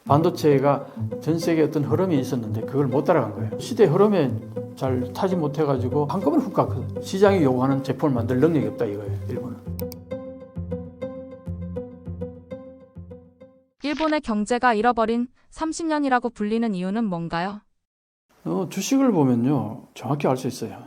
반도체가 전 세계에 어떤 흐름이 있었는데 그걸 못 따라간 거예요. 시대 흐름에 잘 타지 못해가지고 한꺼번에 훅 갔거든. 시장이 요구하는 제품을 만들 능력이 없다 이거예요, 일본은. 일본의 경제가 잃어버린 30년이라고 불리는 이유는 뭔가요? 주식을 보면요, 정확히 알 수 있어요.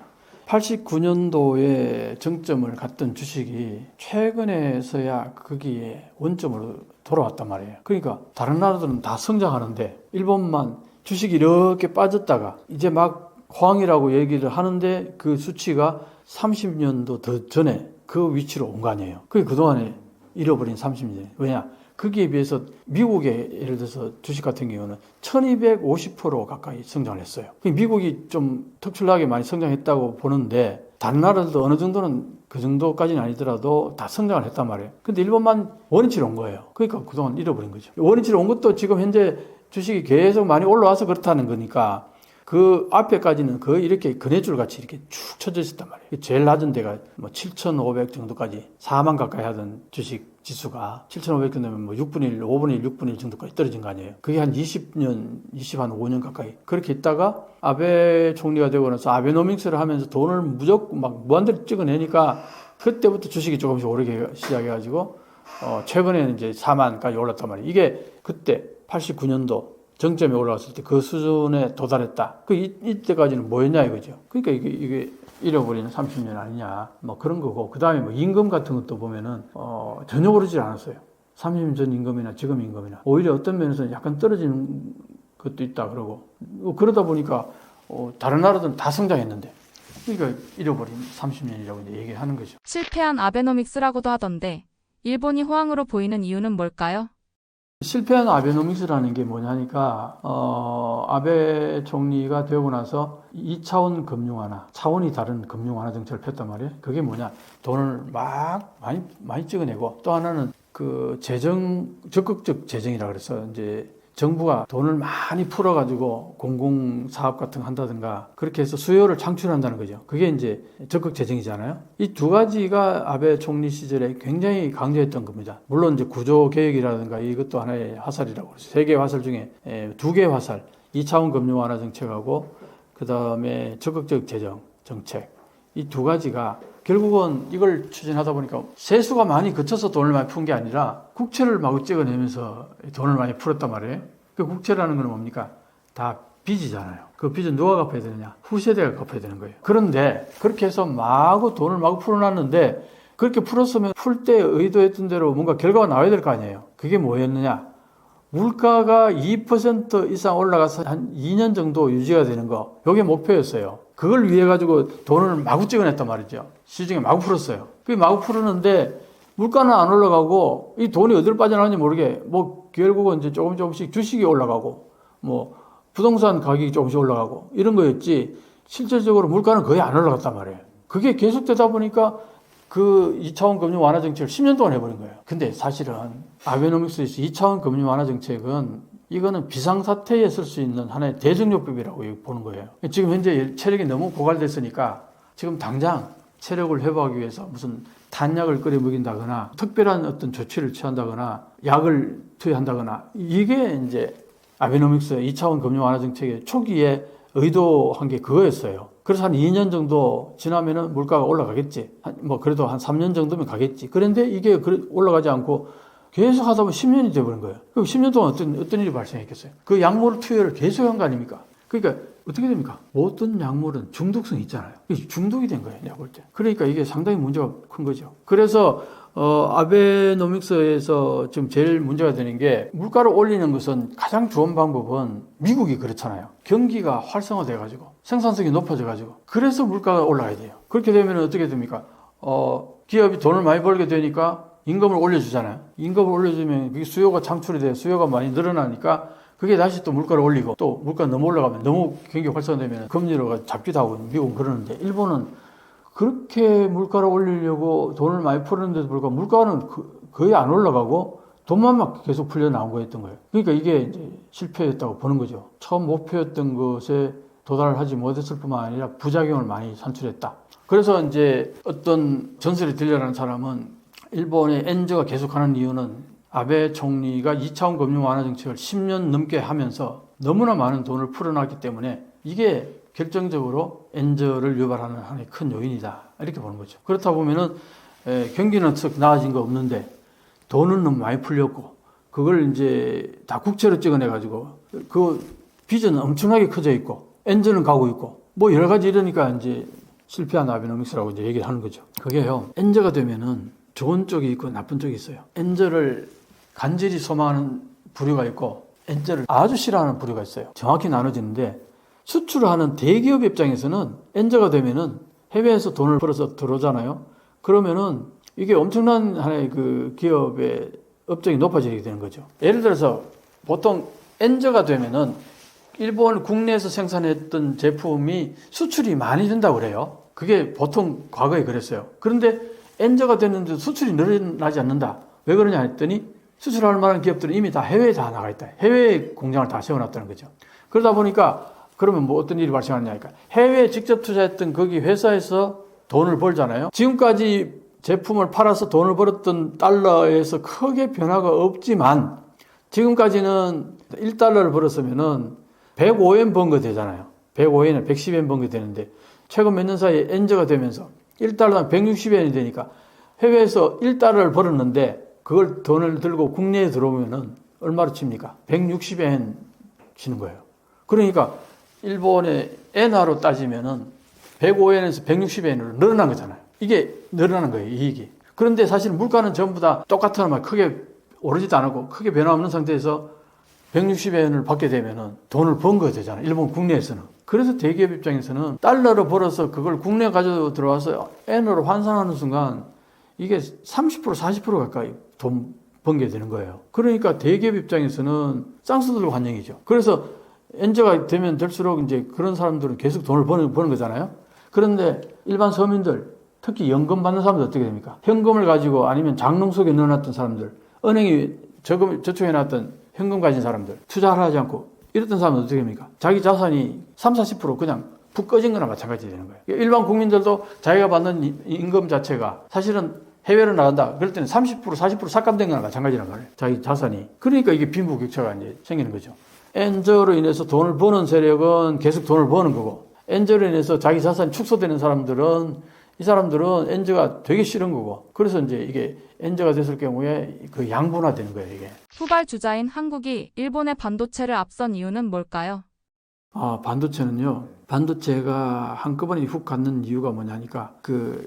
89년도에 정점을 갔던 주식이 최근에서야 거기에 원점으로 돌아왔단 말이에요. 그러니까 다른 나라들은 다 성장하는데 일본만 주식이 이렇게 빠졌다가 이제 막 호황이라고 얘기를 하는데 그 수치가 30년도 더 전에 그 위치로 온 거 아니에요. 그게 그동안에 잃어버린 30년. 왜냐? 거기에 비해서 미국의 예를 들어서 주식 같은 경우는 1250% 가까이 성장을 했어요. 미국이 좀 특출나게 많이 성장했다고 보는데 다른 나라들도 어느 정도는 그 정도까지는 아니더라도 다 성장을 했단 말이에요. 근데 일본만 원위치로 온 거예요. 그러니까 그동안 잃어버린 거죠. 원위치로 온 것도 지금 현재 주식이 계속 많이 올라와서 그렇다는 거니까 그 앞에까지는 거의 이렇게 그네줄 같이 이렇게 쭉 쳐져 있었단 말이에요. 제일 낮은 데가 뭐 7,500 정도까지 4만 가까이 하던 주식 지수가 7,500 정도면 뭐 6분의 1, 5분의 1, 6분의 1 정도까지 떨어진 거 아니에요. 그게 한 20년, 25년 가까이 그렇게 있다가 아베 총리가 되고 나서 아베노믹스를 하면서 돈을 무조건 막 무한대로 찍어내니까 그때부터 주식이 조금씩 오르기 시작해가지고 최근에는 이제 4만까지 올랐단 말이에요. 이게 그때 89년도 정점에 올라왔을 때 그 수준에 도달했다. 이때까지는 뭐였냐 이거죠. 그러니까 이게 잃어버리는 30년 아니냐. 뭐 그런 거고. 그 다음에 뭐 임금 같은 것도 보면은, 전혀 오르지 않았어요. 30년 전 임금이나 지금 임금이나. 오히려 어떤 면에서는 약간 떨어지는 것도 있다 그러고. 그러다 보니까, 다른 나라들은 다 성장했는데. 그러니까 잃어버린 30년이라고 이제 얘기하는 거죠. 실패한 아베노믹스라고도 하던데 일본이 호황으로 보이는 이유는 뭘까요? 실패한 아베노믹스라는 게 뭐냐니까 아베 총리가 되고 나서 2차원 금융 완화, 차원이 다른 금융 완화 정책을 폈단 말이에요. 그게 뭐냐? 돈을 막 많이 찍어내고 또 하나는 그 적극적 재정이라 그래서 이제 정부가 돈을 많이 풀어가지고 공공사업 같은 거 한다든가 그렇게 해서 수요를 창출한다는 거죠. 그게 이제 적극 재정이잖아요. 이 두 가지가 아베 총리 시절에 굉장히 강조했던 겁니다. 물론 이제 구조개혁이라든가 이것도 하나의 화살이라고 그러죠. 세 개의 화살 중에 두 개의 화살, 2차원 금융 완화 정책하고 그 다음에 적극적 재정 정책 이 두 가지가 결국은 이걸 추진하다 보니까 세수가 많이 그쳐서 돈을 많이 푼 게 아니라 국채를 마구 찍어내면서 돈을 많이 풀었단 말이에요. 그 국채라는 건 뭡니까? 다 빚이잖아요. 그 빚은 누가 갚아야 되느냐? 후세대가 갚아야 되는 거예요. 그런데 그렇게 해서 돈을 마구 풀어놨는데 그렇게 풀었으면 풀 때 의도했던 대로 뭔가 결과가 나와야 될 거 아니에요. 그게 뭐였느냐? 물가가 2% 이상 올라가서 한 2년 정도 유지가 되는 거. 이게 목표였어요. 그걸 위해 가지고 돈을 마구 찍어냈단 말이죠. 시중에 마구 풀었어요. 그게 마구 풀었는데 물가는 안 올라가고 이 돈이 어디로 빠져나가는지 모르게 뭐 결국은 이제 조금씩 주식이 올라가고 뭐 부동산 가격이 조금씩 올라가고 이런 거였지 실질적으로 물가는 거의 안 올라갔단 말이에요. 그게 계속되다 보니까 그 2차원 금융 완화 정책을 10년 동안 해버린 거예요. 근데 사실은 아베노믹스에서 2차원 금융 완화 정책은 이거는 비상사태에 쓸 수 있는 하나의 대정요법이라고 보는 거예요. 지금 현재 체력이 너무 고갈됐으니까 지금 당장 체력을 회복하기 위해서 무슨 탄약을 끓여 먹인다거나 특별한 어떤 조치를 취한다거나 약을 투여한다거나 이게 이제 아베노믹스 2차원 금융 완화 정책의 초기에 의도한 게 그거였어요. 그래서 한 2년 정도 지나면은 물가가 올라가겠지. 그래도 한 3년 정도면 가겠지. 그런데 이게 올라가지 않고 계속 하다 보면 10년이 돼버린 거예요. 그럼 10년 동안 어떤 일이 발생했겠어요? 그 약물 투여를 계속 한 거 아닙니까? 그러니까 어떻게 됩니까? 모든 약물은 중독성이 있잖아요. 중독이 된 거예요, 내가 볼 때. 그러니까 이게 상당히 문제가 큰 거죠. 그래서 아베노믹스에서 지금 제일 문제가 되는 게 물가를 올리는 것은 가장 좋은 방법은 미국이 그렇잖아요. 경기가 활성화돼 가지고 생산성이 높아져 가지고 그래서 물가가 올라가야 돼요. 그렇게 되면 어떻게 됩니까? 기업이 돈을 많이 벌게 되니까 임금을 올려주잖아요. 임금을 올려주면 그게 수요가 창출이 돼요. 수요가 많이 늘어나니까 그게 다시 또 물가를 올리고 또 물가 너무 올라가면 너무 경기 활성화되면 금리로 잡기도 하고 미국은 그러는데 일본은 그렇게 물가를 올리려고 돈을 많이 풀었는데도 불구하고 물가는 거의 안 올라가고 돈만 막 계속 풀려 나온 거였던 거예요. 그러니까 이게 이제 실패였다고 보는 거죠. 처음 목표였던 것에 도달을 하지 못했을 뿐만 아니라 부작용을 많이 산출했다. 그래서 이제 어떤 전설이 들려라는 사람은 일본의 엔저가 계속하는 이유는 아베 총리가 2차원 금융 완화 정책을 10년 넘게 하면서 너무나 많은 돈을 풀어놨기 때문에 이게 결정적으로 엔저를 유발하는 하나의 큰 요인이다. 이렇게 보는 거죠. 그렇다 보면은 경기는 썩 나아진 거 없는데 돈은 너무 많이 풀렸고 그걸 이제 다 국채로 찍어내가지고 그 빚은 엄청나게 커져 있고 엔저는 가고 있고 뭐 여러 가지 이러니까 이제 실패한 아베노믹스라고 이제 얘기를 하는 거죠. 그게요. 엔저가 되면은 좋은 쪽이 있고 나쁜 쪽이 있어요. 엔저를 간절히 소망하는 부류가 있고 엔저를 아주 싫어하는 부류가 있어요. 정확히 나눠지는데 수출을 하는 대기업 입장에서는 엔저가 되면은 해외에서 돈을 벌어서 들어오잖아요. 그러면은 이게 엄청난 하나의 그 기업의 업적이 높아지게 되는 거죠. 예를 들어서 보통 엔저가 되면은 일본 국내에서 생산했던 제품이 수출이 많이 된다고 그래요. 그게 보통 과거에 그랬어요. 그런데 엔저가 됐는데 수출이 늘어나지 않는다. 왜 그러냐 했더니 수출할 만한 기업들은 이미 다 해외에 다 나가 있다. 해외에 공장을 다 세워놨다는 거죠. 그러다 보니까 그러면 뭐 어떤 일이 발생하느냐니까 해외에 직접 투자했던 거기 회사에서 돈을 벌잖아요. 지금까지 제품을 팔아서 돈을 벌었던 달러에서 크게 변화가 없지만 지금까지는 1달러를 벌었으면은 105엔 번 거 되잖아요. 105엔에 110엔 번 거 되는데 최근 몇 년 사이에 엔저가 되면서 1달러당 160엔이 되니까 해외에서 1달러를 벌었는데 그걸 돈을 들고 국내에 들어오면은 얼마로 칩니까? 160엔 치는 거예요. 그러니까 일본의 엔화로 따지면은 105엔에서 160엔으로 늘어난 거잖아요. 이게 늘어나는 거예요, 이익이. 그런데 사실 물가는 전부 다 똑같은 말 크게 오르지도 않고 크게 변화 없는 상태에서 160엔을 받게 되면은 돈을 번 거 되잖아요. 일본 국내에서는. 그래서 대기업 입장에서는 달러로 벌어서 그걸 국내에 가지고 들어와서 엔으로 환산하는 순간 이게 30% 40% 가까이 돈 번 게 되는 거예요. 그러니까 대기업 입장에서는 쌍수들고 환영이죠. 그래서 엔저가 되면 될수록 이제 그런 사람들은 계속 돈을 버는 거잖아요. 그런데 일반 서민들, 특히 연금 받는 사람들 어떻게 됩니까? 현금을 가지고 아니면 장롱 속에 넣어놨던 사람들, 은행이 저축해놨던 현금 가진 사람들, 투자를 하지 않고 이랬던 사람은 어떻게 됩니까? 자기 자산이 30, 40% 그냥 푹 꺼진 거나 마찬가지 되는 거예요. 일반 국민들도 자기가 받는 임금 자체가 사실은 해외로 나간다. 그럴 때는 30%, 40% 삭감된 거나 마찬가지란 말이에요. 자기 자산이. 그러니까 이게 빈부격차가 이제 생기는 거죠. 엔저로 인해서 돈을 버는 세력은 계속 돈을 버는 거고, 엔저로 인해서 자기 자산이 축소되는 사람들은 이 사람들은 엔저가 되게 싫은 거고, 그래서 이제 이게 엔저가 됐을 경우에 그 양분화되는 거예요, 이게. 후발주자인 한국이 일본의 반도체를 앞선 이유는 뭘까요? 반도체는요. 반도체가 한꺼번에 훅 갖는 이유가 뭐냐니까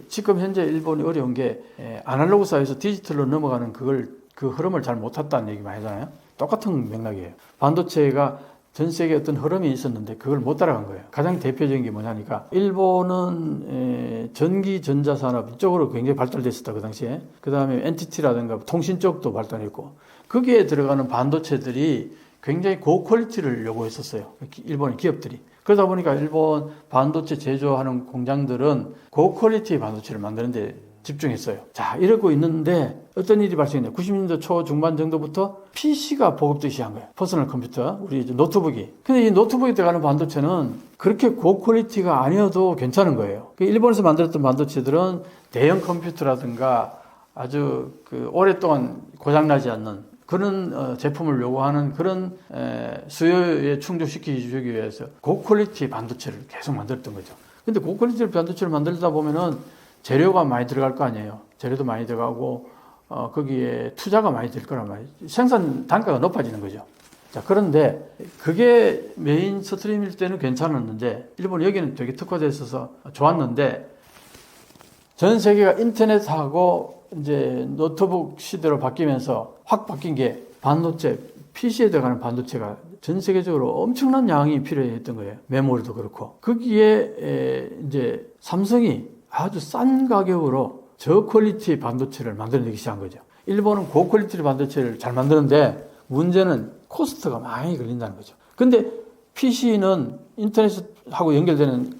지금 현재 일본이 어려운 게 아날로그 사회에서 디지털로 넘어가는 그 흐름을 잘 못 탔다는 얘기 많이 하잖아요. 똑같은 맥락이에요. 반도체가 전 세계에 어떤 흐름이 있었는데 그걸 못 따라간 거예요. 가장 대표적인 게 뭐냐니까 일본은 전기 전자 산업 이쪽으로 굉장히 발달됐었다 그 당시에. 그 다음에 NTT라든가 통신 쪽도 발달했고 거기에 들어가는 반도체들이 굉장히 고퀄리티를 요구했었어요. 일본 기업들이. 그러다 보니까 일본 반도체 제조하는 공장들은 고퀄리티 반도체를 만드는 데 집중했어요. 자, 이러고 있는데 어떤 일이 발생했냐. 90년대 초 중반 정도부터 PC가 보급되기 시작한 거예요. 퍼스널 컴퓨터, 우리 이제 노트북이. 근데 이 노트북에 들어가는 반도체는 그렇게 고퀄리티가 아니어도 괜찮은 거예요. 일본에서 만들었던 반도체들은 대형 컴퓨터라든가 아주 오랫동안 고장나지 않는 그런 제품을 요구하는 그런 수요에 충족시키기 위해서 고퀄리티 반도체를 계속 만들었던 거죠. 근데 고퀄리티 반도체를 만들다 보면은 재료가 많이 들어갈 거 아니에요. 재료도 많이 들어가고 거기에 투자가 많이 들 거란 말이에요. 생산 단가가 높아지는 거죠. 자, 그런데 그게 메인 스트림일 때는 괜찮았는데 일본 여기는 되게 특화되어 있어서 좋았는데 전 세계가 인터넷하고 이제 노트북 시대로 바뀌면서 확 바뀐 게 반도체, PC에 들어가는 반도체가 전 세계적으로 엄청난 양이 필요했던 거예요. 메모리도 그렇고. 거기에 이제 삼성이 아주 싼 가격으로 저퀄리티 반도체를 만들어내기 시작한 거죠. 일본은 고퀄리티 반도체를 잘 만드는데 문제는 코스트가 많이 걸린다는 거죠. 근데 PC는 인터넷하고 연결되는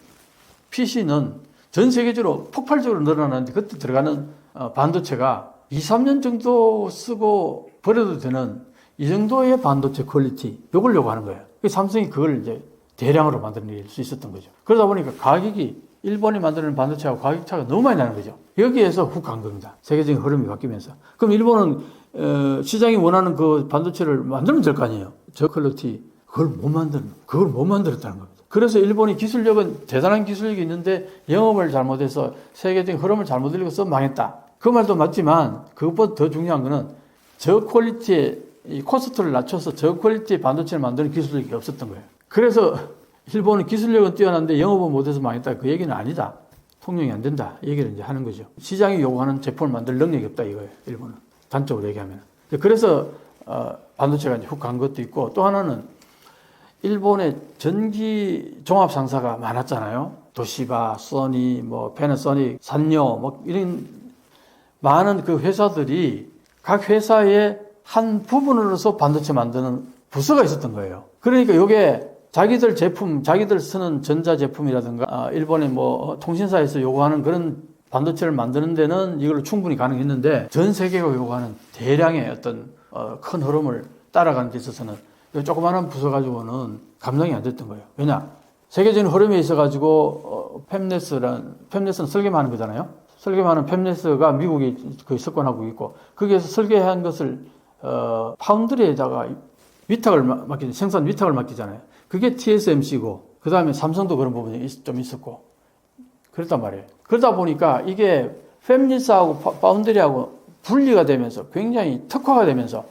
PC는 전 세계적으로 폭발적으로 늘어나는데 그때 들어가는 반도체가 2, 3년 정도 쓰고 버려도 되는 이 정도의 반도체 퀄리티, 요걸 요구하는 거예요. 삼성이 그걸 이제 대량으로 만들어낼 수 있었던 거죠. 그러다 보니까 가격이 일본이 만드는 반도체하고 가격 차가 너무 많이 나는 거죠. 여기에서 훅 간 겁니다. 세계적인 흐름이 바뀌면서. 그럼 일본은 시장이 원하는 그 반도체를 만들면 될 거 아니에요. 저 퀄리티 그걸 못 만들었다는 겁니다. 그래서 일본이 기술력은 대단한 기술력이 있는데 영업을 잘못해서 세계적인 흐름을 잘못 읽어서 망했다. 그 말도 맞지만 그것보다 더 중요한 거는 저 퀄리티의 이 코스트를 낮춰서 저 퀄리티의 반도체를 만드는 기술력이 없었던 거예요. 그래서 일본은 기술력은 뛰어난데 영업은 못해서 망했다. 그 얘기는 아니다. 통용이 안 된다. 이 얘기를 이제 하는 거죠. 시장이 요구하는 제품을 만들 능력이 없다 이거예요. 일본은. 단적으로 얘기하면. 그래서 반도체가 이제 훅 간 것도 있고 또 하나는 일본의 전기 종합 상사가 많았잖아요. 도시바, 소니, 뭐 패나소닉, 산요, 뭐 이런 많은 그 회사들이 각 회사의 한 부분으로서 반도체 만드는 부서가 있었던 거예요. 그러니까 이게 자기들 제품, 자기들 쓰는 전자 제품이라든가 일본의 뭐 통신사에서 요구하는 그런 반도체를 만드는 데는 이걸로 충분히 가능했는데 전 세계가 요구하는 대량의 어떤 큰 흐름을 따라가는 데 있어서는 이 조그마한 부서 가지고는 감당이 안 됐던 거예요. 왜냐? 세계적인 흐름에 있어가지고 팹리스는 설계만 하는 거잖아요. 설계만 하는 팹리스가 미국이 거의 석권하고 있고 거기에서 설계한 것을 파운드리에다가 생산 위탁을 맡기잖아요. 그게 TSMC고 그 다음에 삼성도 그런 부분이 좀 있었고 그랬단 말이에요. 그러다 보니까 이게 팹리스하고 파운드리하고 분리가 되면서 굉장히 특화가 되면서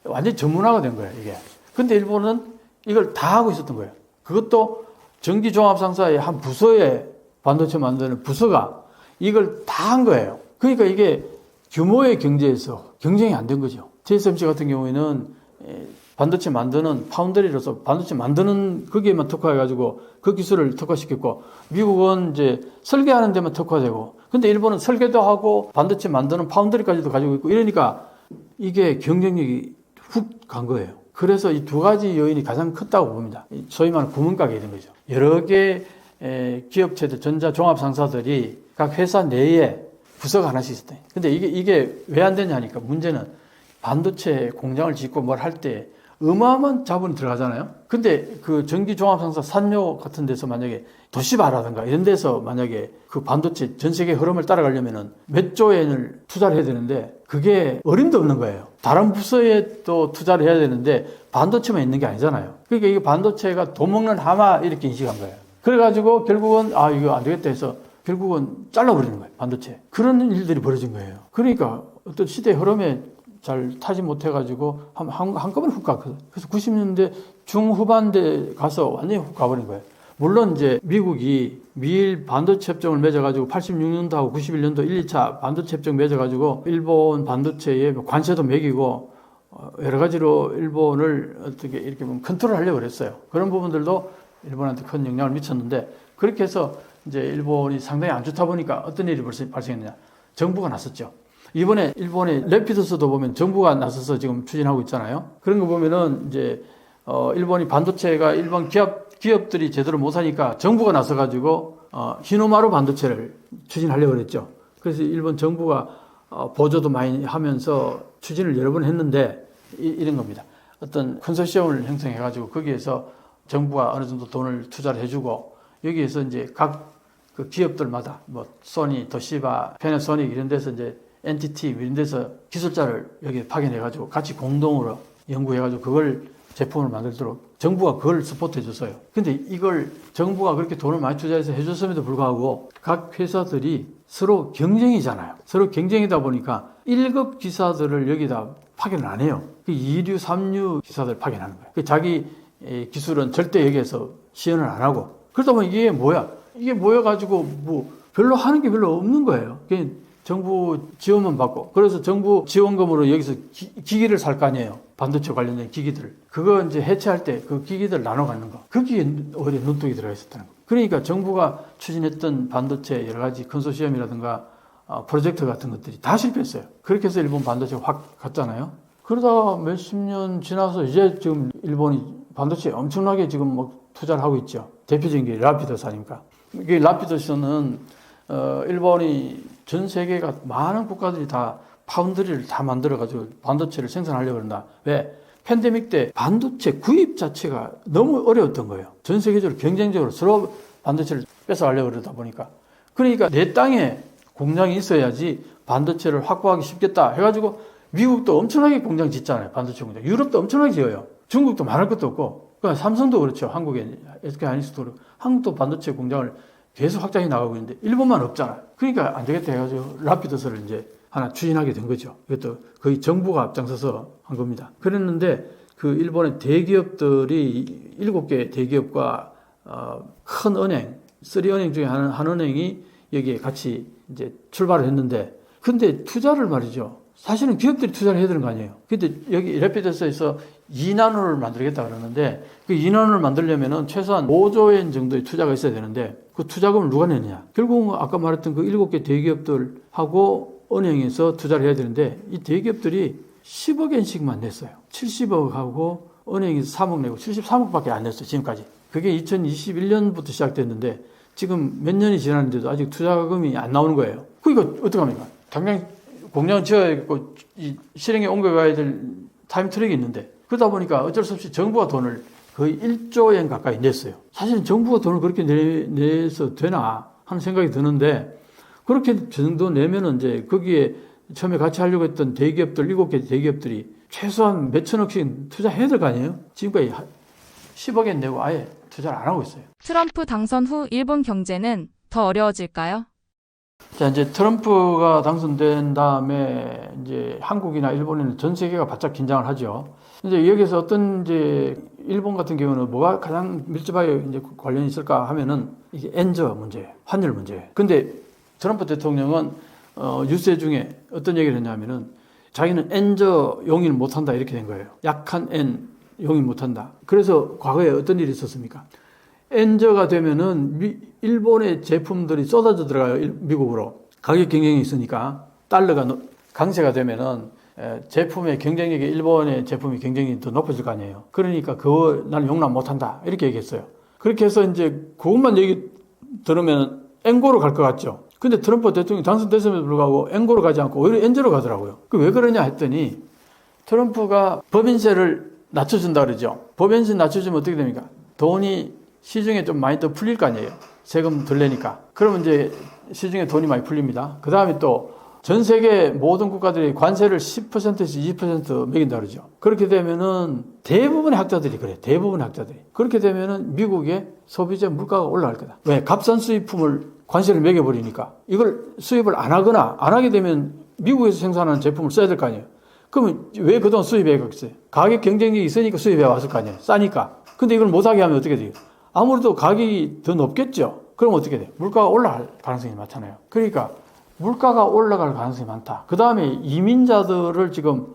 완전히 전문화가 된 거예요, 이게. 근데 일본은 이걸 다 하고 있었던 거예요. 그것도 전기종합상사의 한 부서에 반도체 만드는 부서가 이걸 다 한 거예요. 그러니까 이게 규모의 경제에서 경쟁이 안 된 거죠. TSMC 같은 경우에는 반도체 만드는 파운드리로서 반도체 만드는 거기에만 특화해가지고 그 기술을 특화시켰고 미국은 이제 설계하는 데만 특화되고 근데 일본은 설계도 하고 반도체 만드는 파운드리까지도 가지고 있고 이러니까 이게 경쟁력이 훅 간 거예요. 그래서 이 두 가지 요인이 가장 컸다고 봅니다. 소위 말하는 구멍가게 된 거죠. 여러 개 기업체들, 전자종합상사들이 각 회사 내에 부서가 하나씩 있었대. 근데 이게 왜 안 되냐 하니까 문제는 반도체 공장을 짓고 뭘 할 때 어마어마한 자본이 들어가잖아요. 근데 그 전기종합상사 산요 같은 데서 만약에 도시바라든가 이런 데서 만약에 그 반도체 전 세계 흐름을 따라가려면은 몇 조 엔을 투자를 해야 되는데 그게 어림도 없는 거예요. 다른 부서에 또 투자를 해야 되는데 반도체만 있는 게 아니잖아요. 그러니까 이게 반도체가 돈 먹는 하마 이렇게 인식한 거예요. 그래가지고 결국은 이거 안 되겠다 해서 결국은 잘라버리는 거예요. 반도체. 그런 일들이 벌어진 거예요. 그러니까 어떤 시대 흐름에 잘 타지 못해가지고 한꺼번에 훅 갔거든. 그래서 90년대 중후반대 가서 완전히 훅 가버린 거예요. 물론 이제 미국이 미일 반도체 협정을 맺어가지고 86년도하고 91년도 1, 2차 반도체 협정 맺어가지고 일본 반도체에 관세도 매기고 여러 가지로 일본을 어떻게 이렇게 보면 컨트롤 하려고 그랬어요. 그런 부분들도 일본한테 큰 영향을 미쳤는데 그렇게 해서 이제 일본이 상당히 안 좋다 보니까 어떤 일이 발생했느냐. 정부가 나섰죠. 이번에 일본의 래피더스도 보면 정부가 나서서 지금 추진하고 있잖아요. 그런 거 보면은 이제 일본이 반도체가 일본 기업들이 제대로 못하니까 정부가 나서가지고 히노마루 반도체를 추진하려고 그랬죠. 그래서 일본 정부가 보조도 많이 하면서 추진을 여러 번 했는데 이런 겁니다. 어떤 컨소시엄을 형성해가지고 거기에서 정부가 어느 정도 돈을 투자를 해주고 여기에서 이제 각 그 기업들마다 뭐 소니, 도시바, 패나소닉 이런 데서 이제 NTT 이런 데서 기술자를 여기에 파견해가지고 같이 공동으로 연구해가지고 그걸 제품을 만들도록 정부가 그걸 서포트해 줬어요. 근데 이걸 정부가 그렇게 돈을 많이 투자해서 해줬음에도 불구하고 각 회사들이 서로 경쟁이잖아요. 서로 경쟁이다 보니까 1급 기사들을 여기다 파견을 안 해요. 2류, 3류 기사들 파견하는 거예요. 자기 기술은 절대 여기에서 시연을 안 하고 그러다 보면 이게 뭐야? 이게 모여가지고 뭐 별로 하는 게 별로 없는 거예요. 정부 지원만 받고 그래서 정부 지원금으로 여기서 기기를 살 거 아니에요. 반도체 관련된 기기들. 그거 이제 해체할 때 그 기기들 나눠 갖는 거. 거기에 오히려 눈독이 들어가 있었다는 거. 그러니까 정부가 추진했던 반도체 여러 가지 컨소시엄이라든가 프로젝트 같은 것들이 다 실패했어요. 그렇게 해서 일본 반도체가 확 갔잖아요. 그러다가 몇십 년 지나서 이제 지금 일본이 반도체에 엄청나게 지금 뭐 투자를 하고 있죠. 대표적인 게 라피더스 아닙니까? 이게 라피더스는 일본이 전 세계가 많은 국가들이 다 파운드리를 다 만들어가지고 반도체를 생산하려고 그런다. 왜? 팬데믹 때 반도체 구입 자체가 너무 어려웠던 거예요. 전 세계적으로 경쟁적으로 서로 반도체를 뺏어가려고 그러다 보니까. 그러니까 내 땅에 공장이 있어야지 반도체를 확보하기 쉽겠다 해가지고 미국도 엄청나게 공장 짓잖아요. 반도체 공장. 유럽도 엄청나게 지어요. 중국도 말할 것도 없고. 그러니까 삼성도 그렇죠. 한국에 SK 하이닉스도 그렇고. 한국도 반도체 공장을 계속 확장해 나가고 있는데 일본만 없잖아요. 그러니까 안 되겠다 해가지고 라피더스를 이제 하나 추진하게 된 거죠. 이것도 거의 정부가 앞장서서 한 겁니다. 그랬는데 그 일본의 대기업들이 7개 대기업과 큰 은행, 3은행 중에 한 은행이 여기에 같이 이제 출발을 했는데 근데 투자를 말이죠. 사실은 기업들이 투자를 해야 되는 거 아니에요. 근데 여기 레피더스에서 2나노를 만들겠다 그러는데 그 2나노를 만들려면은 최소한 5조 엔 정도의 투자가 있어야 되는데 그 투자금을 누가 내느냐. 결국은 아까 말했던 그 7개 대기업들하고 은행에서 투자를 해야 되는데 이 대기업들이 10억 엔씩만 냈어요. 70억 하고 은행에서 3억 내고 73억밖에 안 냈어요. 지금까지. 그게 2021년부터 시작됐는데 지금 몇 년이 지났는데도 아직 투자금이 안 나오는 거예요. 그러니까 어떡합니까? 당장 공장을 지어야겠고 실행에 옮겨가야 될 타임트랙이 있는데 그러다 보니까 어쩔 수 없이 정부가 돈을 거의 1조 엔 가까이 냈어요. 사실은 정부가 돈을 그렇게 내서 되나 하는 생각이 드는데 그렇게 정도 내면은 이제 거기에 처음에 같이 하려고 했던 대기업들 7개 대기업들이 최소한 몇천억씩 투자해야 될 거 아니에요? 지금까지 10억 엔 내고 아예 투자를 안 하고 있어요. 트럼프 당선 후 일본 경제는 더 어려워질까요? 자, 이제 트럼프가 당선된 다음에 이제 한국이나 일본에는 전 세계가 바짝 긴장을 하죠. 이제 여기서 어떤 이제 일본 같은 경우는 뭐가 가장 밀접하게 이제 관련이 있을까 하면은 이게 엔저 문제예요. 환율 문제예요. 근데 트럼프 대통령은 유세 중에 어떤 얘기를 했냐면은 자기는 엔저 용인을 못한다 이렇게 된 거예요. 약한 엔 용인 못한다. 그래서 과거에 어떤 일이 있었습니까? 엔저가 되면은 일본의 제품들이 쏟아져 들어가요. 미국으로. 가격 경쟁이 있으니까 달러가 강세가 되면은 제품의 경쟁력이 일본의 제품의 경쟁력이 더 높아질 거 아니에요. 그러니까 그거 나는 용납 못한다 이렇게 얘기했어요. 그렇게 해서 이제 그것만 얘기 들으면 엔고로 갈 것 같죠. 근데 트럼프 대통령이 당선됐음에도 불구하고 엔고로 가지 않고 오히려 엔저로 가더라고요. 그 왜 그러냐 했더니 트럼프가 법인세를 낮춰준다 그러죠. 법인세 낮춰주면 어떻게 됩니까? 돈이 시중에 좀 많이 더 풀릴 거 아니에요. 세금 덜 내니까. 그러면 이제 시중에 돈이 많이 풀립니다. 그 다음에 또 전 세계 모든 국가들이 관세를 10%에서 20% 매긴다 그러죠. 그렇게 되면은 대부분의 학자들이 그래. 대부분의 학자들이. 그렇게 되면은 미국의 소비재 물가가 올라갈 거다. 왜? 값싼 수입품을 관세를 매겨버리니까. 이걸 수입을 안 하거나 안 하게 되면 미국에서 생산하는 제품을 써야 될 거 아니에요. 그러면 왜 그동안 수입해 갔어요? 가격 경쟁력이 있으니까 수입해 왔을 거 아니에요. 싸니까. 근데 이걸 못하게 하면 어떻게 돼요? 아무래도 가격이 더 높겠죠. 그럼 어떻게 돼요? 물가가 올라갈 가능성이 많잖아요. 그러니까 물가가 올라갈 가능성이 많다. 그 다음에 이민자들을 지금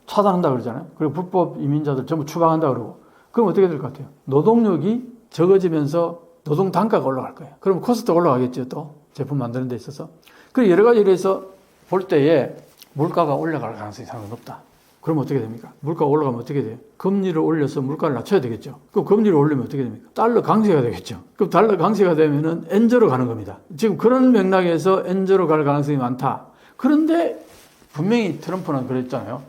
차단한다 그러잖아요. 그리고 불법 이민자들 전부 추방한다 그러고. 그럼 어떻게 될 것 같아요? 노동력이 적어지면서 노동 단가가 올라갈 거예요. 그럼 코스트가 올라가겠죠. 또 제품 만드는 데 있어서. 그리고 여러 가지로 해서 볼 때에 물가가 올라갈 가능성이 상당히 높다. 그럼 어떻게 됩니까? 물가가 올라가면 어떻게 돼요? 금리를 올려서 물가를 낮춰야 되겠죠. 그럼 금리를 올리면 어떻게 됩니까? 달러 강세가 되겠죠. 그럼 달러 강세가 되면은 엔저로 가는 겁니다. 지금 그런 맥락에서 엔저로 갈 가능성이 많다. 그런데 분명히 트럼프는 그랬잖아요.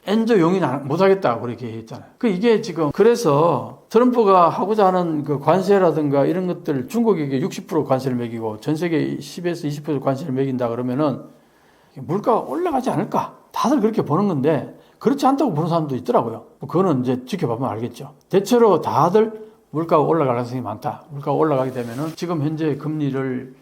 엔저 용인 못하겠다 그렇게 했잖아요. 이게 지금 그래서 트럼프가 하고자 하는 그 관세라든가 이런 것들 중국에게 60% 관세를 매기고 전 세계 10에서 20% 관세를 매긴다 그러면은 물가가 올라가지 않을까? 다들 그렇게 보는 건데 그렇지 않다고 보는 사람도 있더라고요. 그거는 이제 지켜보면 알겠죠. 대체로 다들 물가가 올라갈 가능성이 많다. 물가가 올라가게 되면은 지금 현재 금리를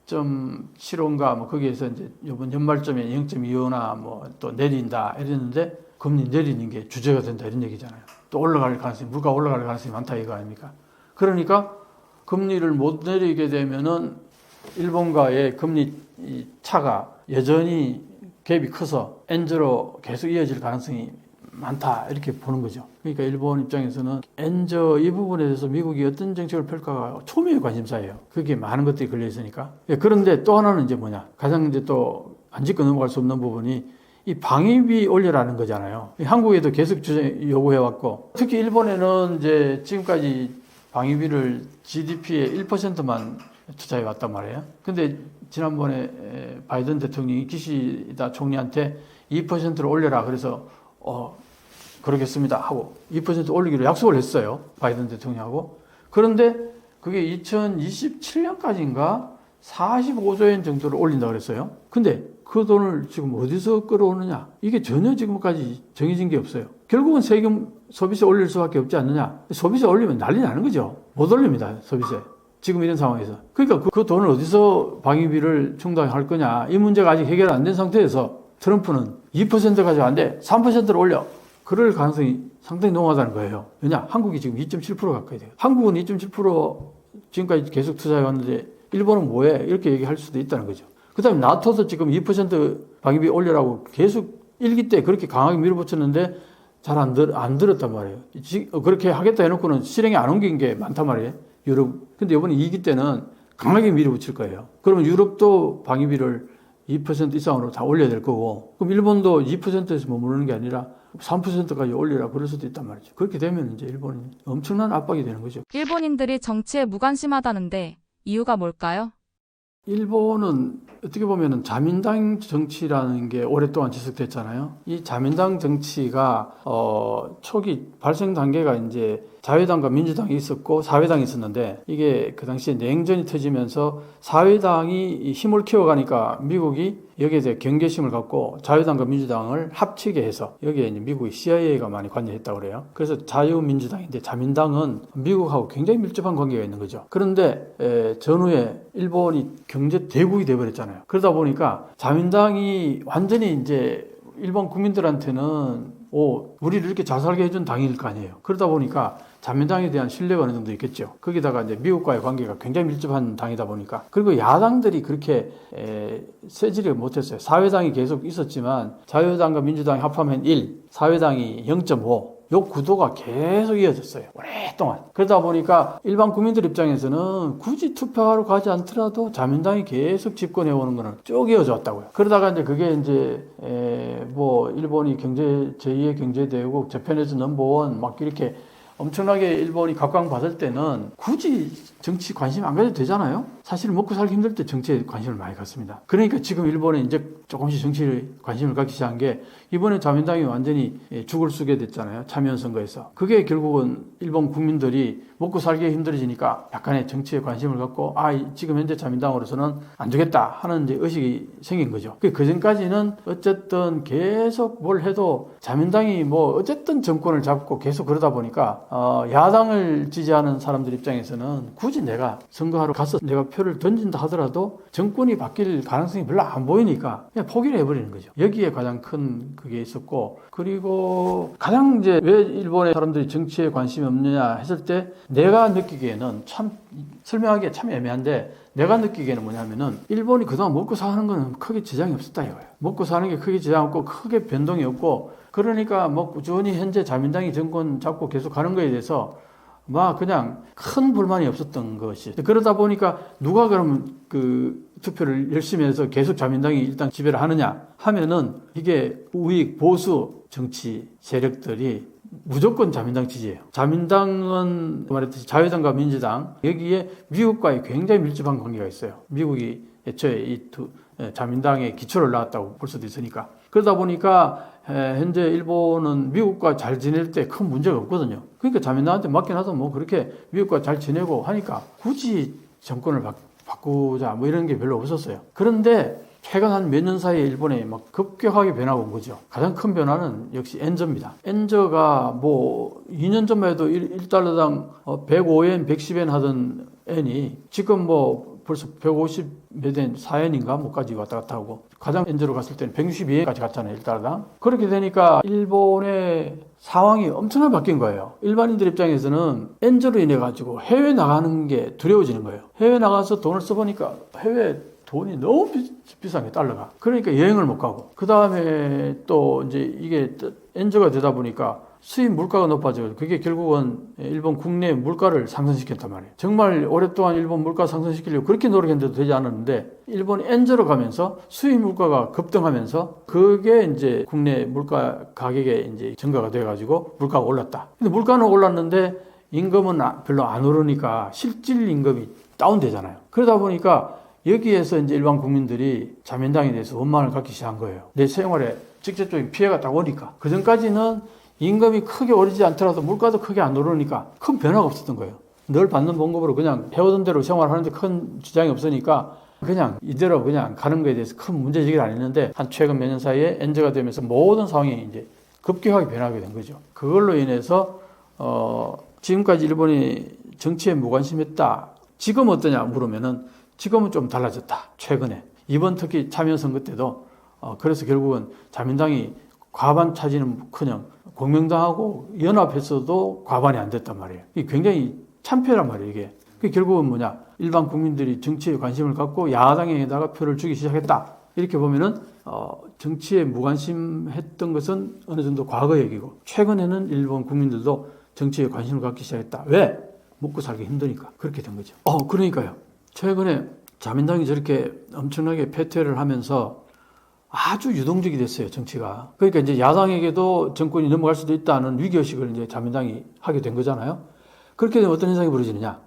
4.75인가 뭐 거기에서 이제 이번 연말쯤에 0.25나 뭐 또 내린다 이랬는데 금리 내리는 게 주제가 된다 이런 얘기잖아요. 또 올라갈 가능성이 물가가 올라갈 가능성이 많다 이거 아닙니까? 그러니까 금리를 못 내리게 되면은 일본과의 금리 차가 여전히 갭이 커서 엔저로 계속 이어질 가능성이 많다 이렇게 보는 거죠. 그러니까 일본 입장에서는 엔저 이 부분에 대해서 미국이 어떤 정책을 펼까가 초미의 관심사예요. 그게 많은 것들이 걸려 있으니까. 그런데 또 하나는 이제 뭐냐? 가장 이제 또 안 짚고 넘어갈 수 없는 부분이 이 방위비 올려라는 거잖아요. 한국에도 계속 요구해 왔고 특히 일본에는 이제 지금까지 방위비를 GDP의 1%만 투자해 왔단 말이에요. 근데 지난번에 바이든 대통령이 기시다 총리한테 2%를 올려라. 그래서 그러겠습니다 하고 2% 올리기로 약속을 했어요. 바이든 대통령하고. 그런데 그게 2027년까지인가 45조 엔 정도를 올린다 그랬어요. 근데 그 돈을 지금 어디서 끌어오느냐? 이게 전혀 지금까지 정해진 게 없어요. 결국은 세금 소비세 올릴 수밖에 없지 않느냐? 소비세 올리면 난리 나는 거죠. 못 올립니다, 소비세. 지금 이런 상황에서. 그러니까 그 돈을 어디서 방위비를 충당할 거냐? 이 문제가 아직 해결 안 된 상태에서 트럼프는 2% 가지고 안 돼. 3%를 올려. 그럴 가능성이 상당히 농후하다는 거예요. 왜냐? 한국이 지금 2.7% 가까이 돼요. 한국은 2.7% 지금까지 계속 투자해 왔는데 일본은 뭐해? 이렇게 얘기할 수도 있다는 거죠. 그 다음에 나토도 지금 2% 방위비 올려라고 계속 1기 때 그렇게 강하게 밀어붙였는데 잘 안 들었단 말이에요. 그렇게 하겠다 해놓고는 실행에 안 옮긴 게 많단 말이에요. 유럽. 근데 이번에 2기 때는 강하게 밀어붙일 거예요. 그러면 유럽도 방위비를 2% 이상으로 다 올려야 될 거고, 그럼 일본도 2%에서 머무르는 게 아니라 3%까지 올리라 그럴 수도 있단 말이죠. 그렇게 되면 이제 일본이 엄청난 압박이 되는 거죠. 일본인들이 정치에 무관심하다는데 이유가 뭘까요? 일본은 어떻게 보면은 자민당 정치라는 게 오랫동안 지속됐잖아요. 이 자민당 정치가 초기 발생 단계가 이제 자유당과 민주당이 있었고 사회당이 있었는데, 이게 그 당시에 냉전이 터지면서 사회당이 힘을 키워가니까 미국이 여기에 대해 경계심을 갖고 자유당과 민주당을 합치게 해서 여기에 이제 미국의 CIA가 많이 관여했다고 그래요. 그래서 자유민주당인데 자민당은 미국하고 굉장히 밀접한 관계가 있는 거죠. 그런데 전후에 일본이 경제 대국이 돼버렸잖아요. 그러다 보니까 자민당이 완전히 이제 일본 국민들한테는 우리를 이렇게 잘 살게 해준 당일 거 아니에요. 그러다 보니까 자민당에 대한 신뢰가 어느 정도 있겠죠. 거기다가 이제 미국과의 관계가 굉장히 밀접한 당이다 보니까. 그리고 야당들이 그렇게 세지를 못했어요. 사회당이 계속 있었지만 자유당과 민주당이 합하면 1, 사회당이 0.5. 요 구도가 계속 이어졌어요. 오랫동안. 그러다 보니까 일반 국민들 입장에서는 굳이 투표하러 가지 않더라도 자민당이 계속 집권해 오는 거는 쭉 이어져 왔다고요. 그러다가 이제 그게 이제 일본이 제2의 경제대국, 재팬에서 넘버원 막 이렇게 엄청나게 일본이 각광받을 때는 굳이 정치 관심 안 가져도 되잖아요. 사실 먹고 살기 힘들 때 정치에 관심을 많이 갖습니다. 그러니까 지금 일본에 이제 조금씩 정치에 관심을 갖기 시작한 게, 이번에 자민당이 완전히 죽을 쓰게 됐잖아요. 참여연 선거에서. 그게 결국은 일본 국민들이 먹고 살기 힘들어지니까 약간의 정치에 관심을 갖고 지금 현재 자민당으로서는 안 되겠다 하는 이제 의식이 생긴 거죠. 그 전까지는 어쨌든 계속 뭘 해도 자민당이 어쨌든 정권을 잡고 계속 그러다 보니까 야당을 지지하는 사람들 입장에서는 굳이 내가 선거하러 가서 내가 표를 던진다 하더라도 정권이 바뀔 가능성이 별로 안 보이니까 그냥 포기를 해버리는 거죠. 여기에 가장 큰 그게 있었고, 그리고 가장 이제 왜 일본의 사람들이 정치에 관심이 없느냐 했을 때 내가 느끼기에는 참 설명하기가 참 애매한데, 내가 느끼기에는 뭐냐면은 일본이 그동안 먹고 사는 거는 크게 지장이 없었다 이거예요. 먹고 사는 게 크게 지장 없고 크게 변동이 없고, 그러니까 꾸준히 현재 자민당이 정권 잡고 계속 가는 거에 대해서 그냥 큰 불만이 없었던 것이. 그러다 보니까 누가 그러면 그 투표를 열심히 해서 계속 자민당이 일단 지배를 하느냐 하면은, 이게 우익 보수 정치 세력들이 무조건 자민당 지지예요. 자민당은 말했듯이 자유당과 민주당, 여기에 미국과의 굉장히 밀접한 관계가 있어요. 미국이 애초에 자민당의 기초를 낳았다고 볼 수도 있으니까. 그러다 보니까 현재 일본은 미국과 잘 지낼 때 큰 문제가 없거든요. 그러니까 자민당한테 맡겨놔서 그렇게 미국과 잘 지내고 하니까 굳이 정권을 바꾸자 이런 게 별로 없었어요. 그런데 최근 한 몇 년 사이에 일본에 급격하게 변화가 온 거죠. 가장 큰 변화는 역시 엔저입니다. 엔저가 2년 전만 해도 1달러당 105엔, 110엔 하던 엔이 지금 벌써 150 몇 엔, 4엔인가 뭐까지 왔다 갔다 하고, 가장 엔저로 갔을 때는 162엔까지 갔잖아요, 1달러당. 그렇게 되니까 일본의 상황이 엄청나게 바뀐 거예요. 일반인들 입장에서는 엔저로 인해 가지고 해외 나가는 게 두려워지는 거예요. 해외 나가서 돈을 써보니까 해외 돈이 너무 비싼 게 달러가. 그러니까 여행을 못 가고. 그 다음에 또 이제 이게 엔저가 되다 보니까 수입 물가가 높아져요. 그게 결국은 일본 국내 물가를 상승시켰단 말이에요. 정말 오랫동안 일본 물가 상승시키려고 그렇게 노력했는데도 되지 않았는데, 일본이 엔저로 가면서 수입 물가가 급등하면서 그게 이제 국내 물가 가격에 이제 증가가 돼가지고 물가가 올랐다. 근데 물가는 올랐는데 임금은 별로 안 오르니까 실질 임금이 다운되잖아요. 그러다 보니까 여기에서 이제 일반 국민들이 자민당에 대해서 원망을 갖기 시작한 거예요. 내 생활에 직접적인 피해가 딱 오니까. 그 전까지는 임금이 크게 오르지 않더라도 물가도 크게 안 오르니까 큰 변화가 없었던 거예요. 늘 받는 봉급으로 그냥 해오던 대로 생활하는데 큰 지장이 없으니까 그냥 이대로 그냥 가는 거에 대해서 큰 문제제기를 안 했는데 한 최근 몇 년 사이에 엔저가 되면서 모든 상황이 이제 급격하게 변하게 된 거죠. 그걸로 인해서 지금까지 일본이 정치에 무관심했다. 지금 어떠냐 물으면은 지금은 좀 달라졌다. 최근에 이번 특히 참여선거 때도 그래서 결국은 자민당이 과반 차지는커녕 공명당하고 연합했어도 과반이 안 됐단 말이에요. 이게 굉장히 참패란 말이에요. 이게 결국은 뭐냐 일반 국민들이 정치에 관심을 갖고 야당에다가 표를 주기 시작했다. 이렇게 보면은 정치에 무관심했던 것은 어느 정도 과거 얘기고 최근에는 일본 국민들도 정치에 관심을 갖기 시작했다. 왜? 먹고 살기 힘드니까 그렇게 된 거죠. 그러니까요. 최근에 자민당이 저렇게 엄청나게 패퇴를 하면서 아주 유동적이 됐어요, 정치가. 그러니까 이제 야당에게도 정권이 넘어갈 수도 있다는 위기의식을 이제 자민당이 하게 된 거잖아요. 그렇게 되면 어떤 현상이 벌어지느냐.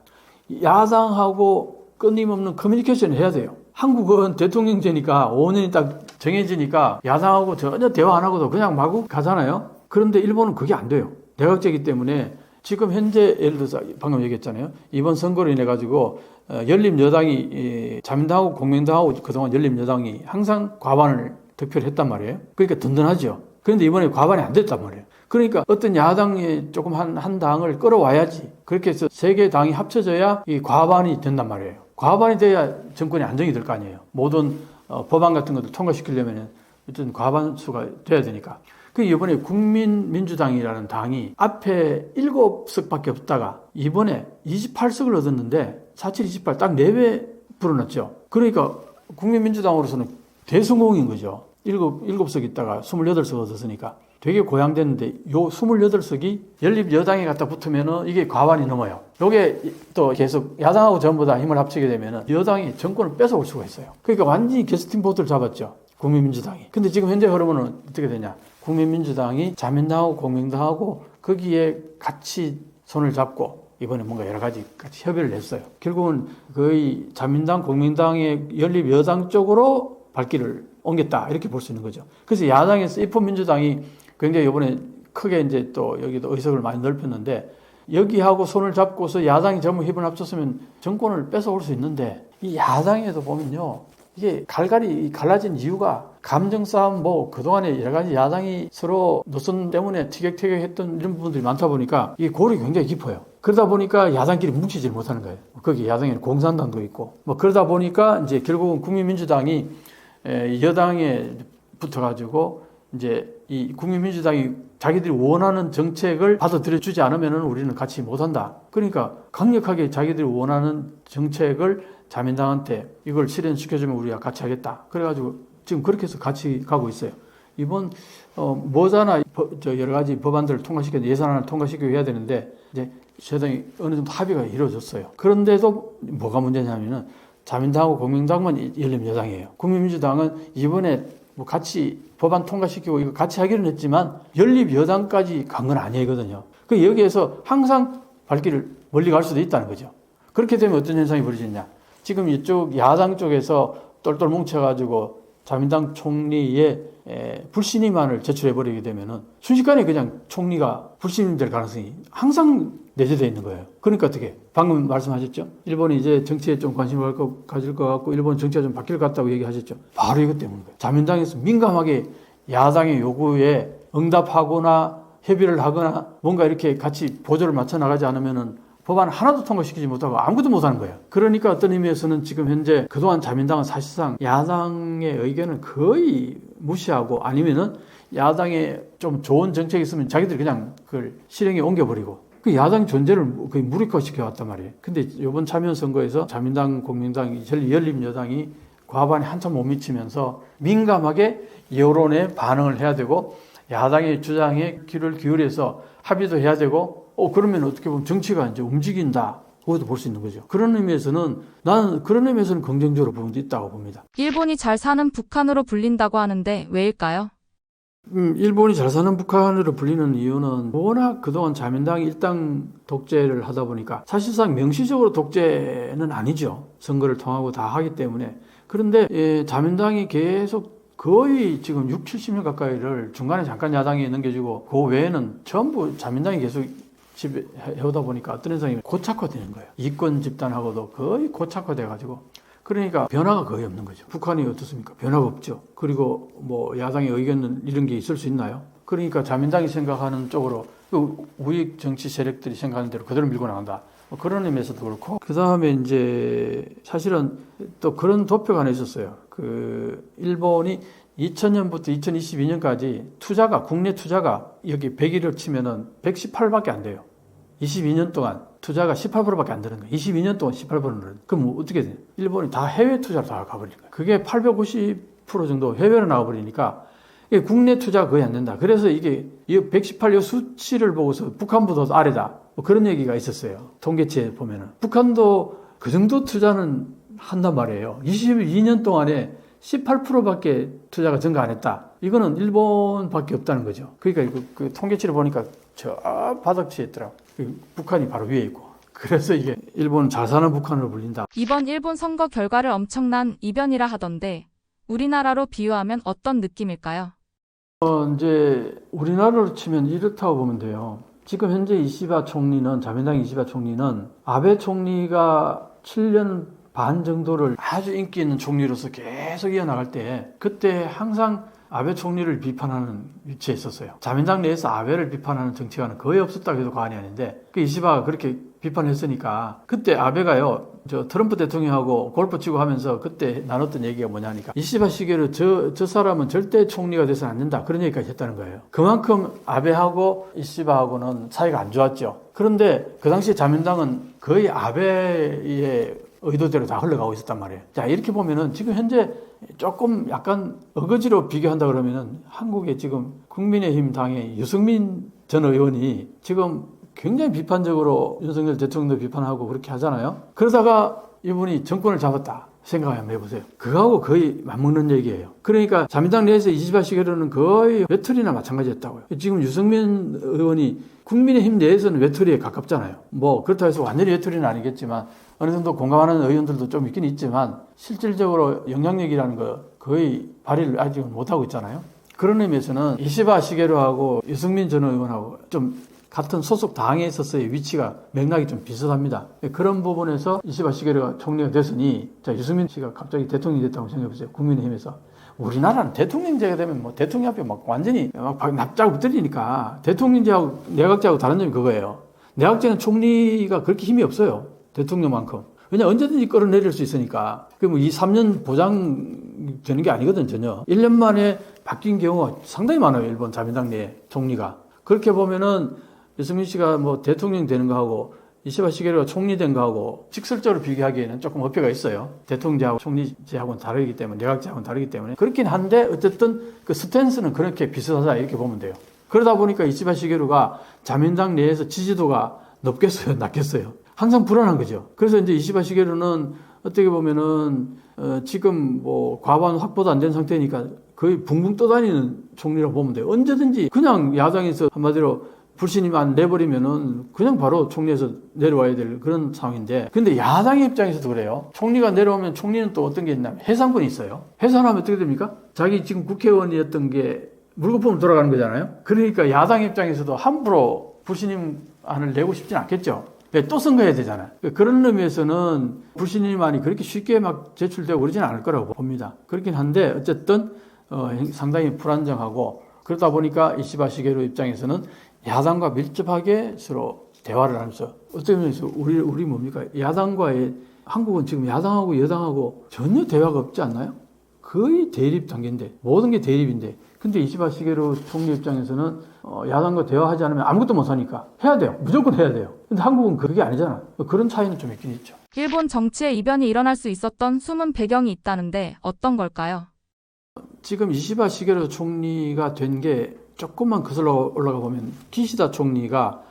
야당하고 끊임없는 커뮤니케이션을 해야 돼요. 한국은 대통령제니까 5년이 딱 정해지니까 야당하고 전혀 대화 안 하고도 그냥 마구 가잖아요. 그런데 일본은 그게 안 돼요. 내각제이기 때문에 지금 현재 예를 들어서 방금 얘기했잖아요. 이번 선거로 인해 가지고 열린여당이 자민당하고 공명당하고 그동안 열린여당이 항상 과반을 득표를 했단 말이에요. 그러니까 든든하죠. 그런데 이번에 과반이 안 됐단 말이에요. 그러니까 어떤 야당이 조금 한 당을 끌어와야지. 그렇게 해서 세 개 당이 합쳐져야 이 과반이 된단 말이에요. 과반이 돼야 정권이 안정이 될 거 아니에요. 모든 법안 같은 것도 통과시키려면 어쨌든 과반수가 돼야 되니까. 그 이번에 국민민주당이라는 당이 앞에 7석밖에 없다가 이번에 28석을 얻었는데 47, 28 딱 4배 불어났죠. 그러니까 국민민주당으로서는 대성공인 거죠. 7석 있다가 28석 얻었으니까 되게 고양됐는데 요 28석이 연립여당에 갖다 붙으면은 이게 과반이 넘어요. 요게 또 계속 야당하고 전부 다 힘을 합치게 되면은 여당이 정권을 뺏어올 수가 있어요. 그러니까 완전히 게스팅 보트를 잡았죠. 국민민주당이. 근데 지금 현재 흐름은 어떻게 되냐. 국민민주당이 자민당하고 공명당하고 거기에 같이 손을 잡고 이번에 뭔가 여러 가지 같이 협의를 했어요. 결국은 거의 자민당, 공명당의 연립여당 쪽으로 발길을 옮겼다. 이렇게 볼 수 있는 거죠. 그래서 야당에서 입헌민주당이 굉장히 이번에 크게 이제 또 여기도 의석을 많이 넓혔는데 여기하고 손을 잡고서 야당이 전부 힘을 합쳤으면 정권을 뺏어올 수 있는데 이 야당에도 보면요. 이게 갈라진 이유가 감정 싸움 뭐 그동안에 여러 가지 야당이 서로 노선 때문에 티격태격했던 이런 부분들이 많다 보니까 이게 골이 굉장히 깊어요. 그러다 보니까 야당끼리 뭉치질 못하는 거예요. 거기 야당에는 공산당도 있고 뭐 그러다 보니까 이제 결국은 국민민주당이 여당에 붙어가지고 이제 이 국민민주당이 자기들이 원하는 정책을 받아들여 주지 않으면은 우리는 같이 못한다. 그러니까 강력하게 자기들이 원하는 정책을 자민당한테 이걸 실현시켜주면 우리가 같이 하겠다. 그래가지고 지금 그렇게 해서 같이 가고 있어요. 이번 모자나 여러 가지 법안들을 통과시켜 예산안을 통과시키고 해야 되는데 이제 여당이 어느 정도 합의가 이루어졌어요. 그런데도 뭐가 문제냐면은 자민당하고 공명당만 열린여당이에요. 국민민주당은 이번에 뭐 같이 법안 통과시키고 이거 같이 하기는 했지만 연립여당까지 간 건 아니거든요. 그 여기에서 항상 발길을 멀리 갈 수도 있다는 거죠. 그렇게 되면 어떤 현상이 벌어지냐? 지금 이쪽 야당 쪽에서 똘똘 뭉쳐가지고 자민당 총리의 불신임안을 제출해버리게 되면은 순식간에 그냥 총리가 불신임될 가능성이 항상 내재되어 있는 거예요. 그러니까 어떻게? 방금 말씀하셨죠? 일본이 이제 정치에 좀 관심을 가질 것 같고 일본 정치가 좀 바뀔 것 같다고 얘기하셨죠? 바로 이것 때문인 거예요. 자민당에서 민감하게 야당의 요구에 응답하거나 협의를 하거나 뭔가 이렇게 같이 보조를 맞춰 나가지 않으면은 법안 하나도 통과시키지 못하고 아무것도 못하는 거예요. 그러니까 어떤 의미에서는 지금 현재 그동안 자민당은 사실상 야당의 의견을 거의 무시하고 아니면은 야당에 좀 좋은 정책이 있으면 자기들이 그냥 그걸 실행에 옮겨버리고 그 야당 존재를 거의 무력화시켜 왔단 말이에요. 근데 이번 참여 선거에서 자민당, 공명당, 열린여당이 과반에 한참 못 미치면서 민감하게 여론에 반응을 해야 되고 야당의 주장에 귀를 기울여서 합의도 해야 되고 그러면 어떻게 보면 정치가 이제 움직인다. 그것도 볼 수 있는 거죠. 그런 의미에서는 나는 그런 의미에서는 긍정적으로 부분도 있다고 봅니다. 일본이 잘 사는 북한으로 불린다고 하는데 왜일까요? 일본이 잘 사는 북한으로 불리는 이유는 워낙 그동안 자민당이 일당 독재를 하다 보니까 사실상 명시적으로 독재는 아니죠. 선거를 통하고 다 하기 때문에. 그런데 자민당이 계속 거의 지금 6, 70년 가까이를 중간에 잠깐 야당에 넘겨주고 그 외에는 전부 자민당이 계속 지배해오다 보니까 어떤 현상이 고착화되는 거예요. 이권 집단하고도 거의 고착화돼가지고 그러니까 변화가 거의 없는 거죠. 북한이 어떻습니까? 변화가 없죠. 그리고 뭐 야당의 의견은 이런 게 있을 수 있나요? 그러니까 자민당이 생각하는 쪽으로 우익 정치 세력들이 생각하는 대로 그대로 밀고 나간다. 뭐 그런 의미에서도 그렇고, 그 다음에 이제 사실은 또 그런 도표가 하나 있었어요. 그 일본이 2000년부터 2022년까지 국내 투자가 여기 100일을 치면은 118밖에 안 돼요. 22년 동안 투자가 18%밖에 안 되는 거예요. 22년 동안 18%는. 그럼 어떻게 돼요? 일본이 다 해외 투자로 다 가버리는 거예요. 그게 850% 정도 해외로 나가버리니까 이게 국내 투자가 거의 안 된다. 그래서 이게 118여 수치를 보고서 북한보다 더 아래다. 뭐 그런 얘기가 있었어요. 통계치에 보면은. 북한도 그 정도 투자는 한단 말이에요. 22년 동안에 18%밖에 투자가 증가 안 했다. 이거는 일본밖에 없다는 거죠. 그러니까 그 통계치를 보니까 저 바닥치에 있더라고. 북한이 바로 위에 있고. 그래서 이게 일본은 잘 사는 북한으로 불린다. 이번 일본 선거 결과를 엄청난 이변이라 하던데 우리나라로 비유하면 어떤 느낌일까요? 이제 우리나라로 치면 이렇다고 보면 돼요. 지금 현재 자민당 이시바 총리는 아베 총리가 7년 반 정도를 아주 인기 있는 총리로서 계속 이어나갈 때 그때 항상 아베 총리를 비판하는 위치에 있었어요. 자민당 내에서 아베를 비판하는 정치가는 거의 없었다고 해도 과언이 아닌데 그 이시바가 그렇게 비판했으니까 그때 아베가요 트럼프 대통령하고 골프 치고 하면서 그때 나눴던 얘기가 뭐냐니까 이시바 시게로 저 사람은 절대 총리가 돼서는 안 된다 그런 얘기까지 했다는 거예요. 그만큼 아베하고 이시바하고는 사이가 안 좋았죠. 그런데 그 당시 자민당은 거의 아베의 의도대로 다 흘러가고 있었단 말이에요. 자, 이렇게 보면은 지금 현재 조금 약간 어거지로 비교한다 그러면은 한국의 지금 국민의힘 당의 유승민 전 의원이 지금 굉장히 비판적으로 윤석열 대통령도 비판하고 그렇게 하잖아요. 그러다가 이분이 정권을 잡았다 생각 한번 해보세요. 그거하고 거의 맞먹는 얘기예요. 그러니까 자민당 내에서 이시바 시게로는 거의 외톨이나 마찬가지였다고요. 지금 유승민 의원이 국민의힘 내에서는 외톨이에 가깝잖아요. 뭐 그렇다고 해서 완전히 외톨이는 아니겠지만 어느 정도 공감하는 의원들도 좀 있긴 있지만 실질적으로 영향력이라는 거 거의 발휘를 아직은 못하고 있잖아요. 그런 의미에서는 이시바 시게로하고 유승민 전 의원하고 좀 같은 소속 당에 있어서의 위치가 맥락이 좀 비슷합니다. 그런 부분에서 이시바 시게로가 총리가 됐으니 자 유승민 씨가 갑자기 대통령이 됐다고 생각해보세요. 국민의힘에서. 우리나라는 대통령제가 되면 뭐 대통령 앞에 막 완전히 막 납작 엎드리니까 대통령제하고 내각제하고 다른 점이 그거예요. 내각제는 총리가 그렇게 힘이 없어요. 대통령만큼. 왜냐 언제든지 끌어내릴 수 있으니까. 그럼 이 3년 보장되는 게 아니거든 전혀. 1년 만에 바뀐 경우가 상당히 많아요. 일본 자민당 내 총리가. 그렇게 보면은 유승민 씨가 뭐 대통령 되는 거하고 이시바 시게루가 총리 된 거하고 직설적으로 비교하기에는 조금 어폐가 있어요. 대통령제하고 총리제하고는 다르기 때문에 내각제하고는 다르기 때문에 그렇긴 한데 어쨌든 그 스탠스는 그렇게 비슷하다 이렇게 보면 돼요. 그러다 보니까 이시바 시게루가 자민당 내에서 지지도가 높겠어요, 낮겠어요. 항상 불안한 거죠. 그래서 이제 이시바 시게루는 어떻게 보면은 지금 뭐 과반 확보도 안 된 상태니까 거의 붕붕 떠다니는 총리라고 보면 돼요. 언제든지 그냥 야당에서 한마디로 불신임만 내버리면은 그냥 바로 총리에서 내려와야 될 그런 상황인데 근데 야당의 입장에서도 그래요. 총리가 내려오면 총리는 또 어떤 게 있냐면 해산권이 있어요. 해산하면 어떻게 됩니까? 자기 지금 국회의원이었던 게 물거품으로 돌아가는 거잖아요. 그러니까 야당 입장에서도 함부로 불신임안을 내고 싶진 않겠죠. 또 선거해야 되잖아요. 그런 의미에서는 불신임안이 그렇게 쉽게 막 제출되고 그러지는 않을 거라고 봅니다. 그렇긴 한데 어쨌든 상당히 불안정하고 그러다 보니까 이시바 시게루 입장에서는 야당과 밀접하게 서로 대화를 하면서 어떤 면에서 우리 뭡니까? 야당과의 한국은 지금 야당하고 여당하고 전혀 대화가 없지 않나요? 거의 대립 단계인데 모든 게 대립인데 근데 이시바 시게루 총리 입장에서는 야당과 대화하지 않으면 아무것도 못 사니까 해야 돼요. 무조건 해야 돼요. 근데 한국은 그게 아니잖아. 그런 차이는 좀 있긴 있죠. 일본 정치의 이변이 일어날 수 있었던 숨은 배경이 있다는데 어떤 걸까요? 지금 이시바 시게루 총리가 된 게 조금만 거슬러 올라가 보면 기시다 총리가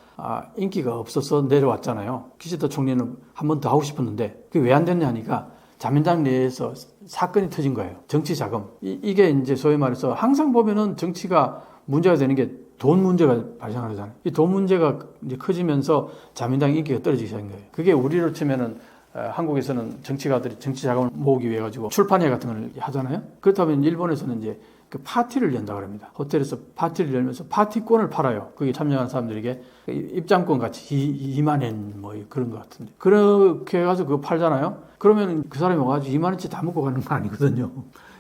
인기가 없어서 내려왔잖아요. 기시다 총리는 한 번 더 하고 싶었는데 그게 왜 안 됐냐 하니까 자민당 내에서 사건이 터진 거예요. 정치 자금. 이게 이제 소위 말해서 항상 보면은 정치가 문제가 되는 게 돈 문제가 발생하잖아요. 이 돈 문제가 이제 커지면서 자민당 인기가 떨어지기 시작한 거예요. 그게 우리로 치면은 한국에서는 정치가들이 정치 자금을 모으기 위해 가지고 출판회 같은 걸 하잖아요. 그렇다면 일본에서는 이제 그 파티를 연다 그럽니다. 호텔에서 파티를 열면서 파티권을 팔아요. 거기 참여한 사람들에게 입장권 같이 2만 엔 뭐 그런 것 같은데 그렇게 해가지고 그거 팔잖아요. 그러면 그 사람이 와가지고 2만 원치 다 먹고 가는 거 아니거든요.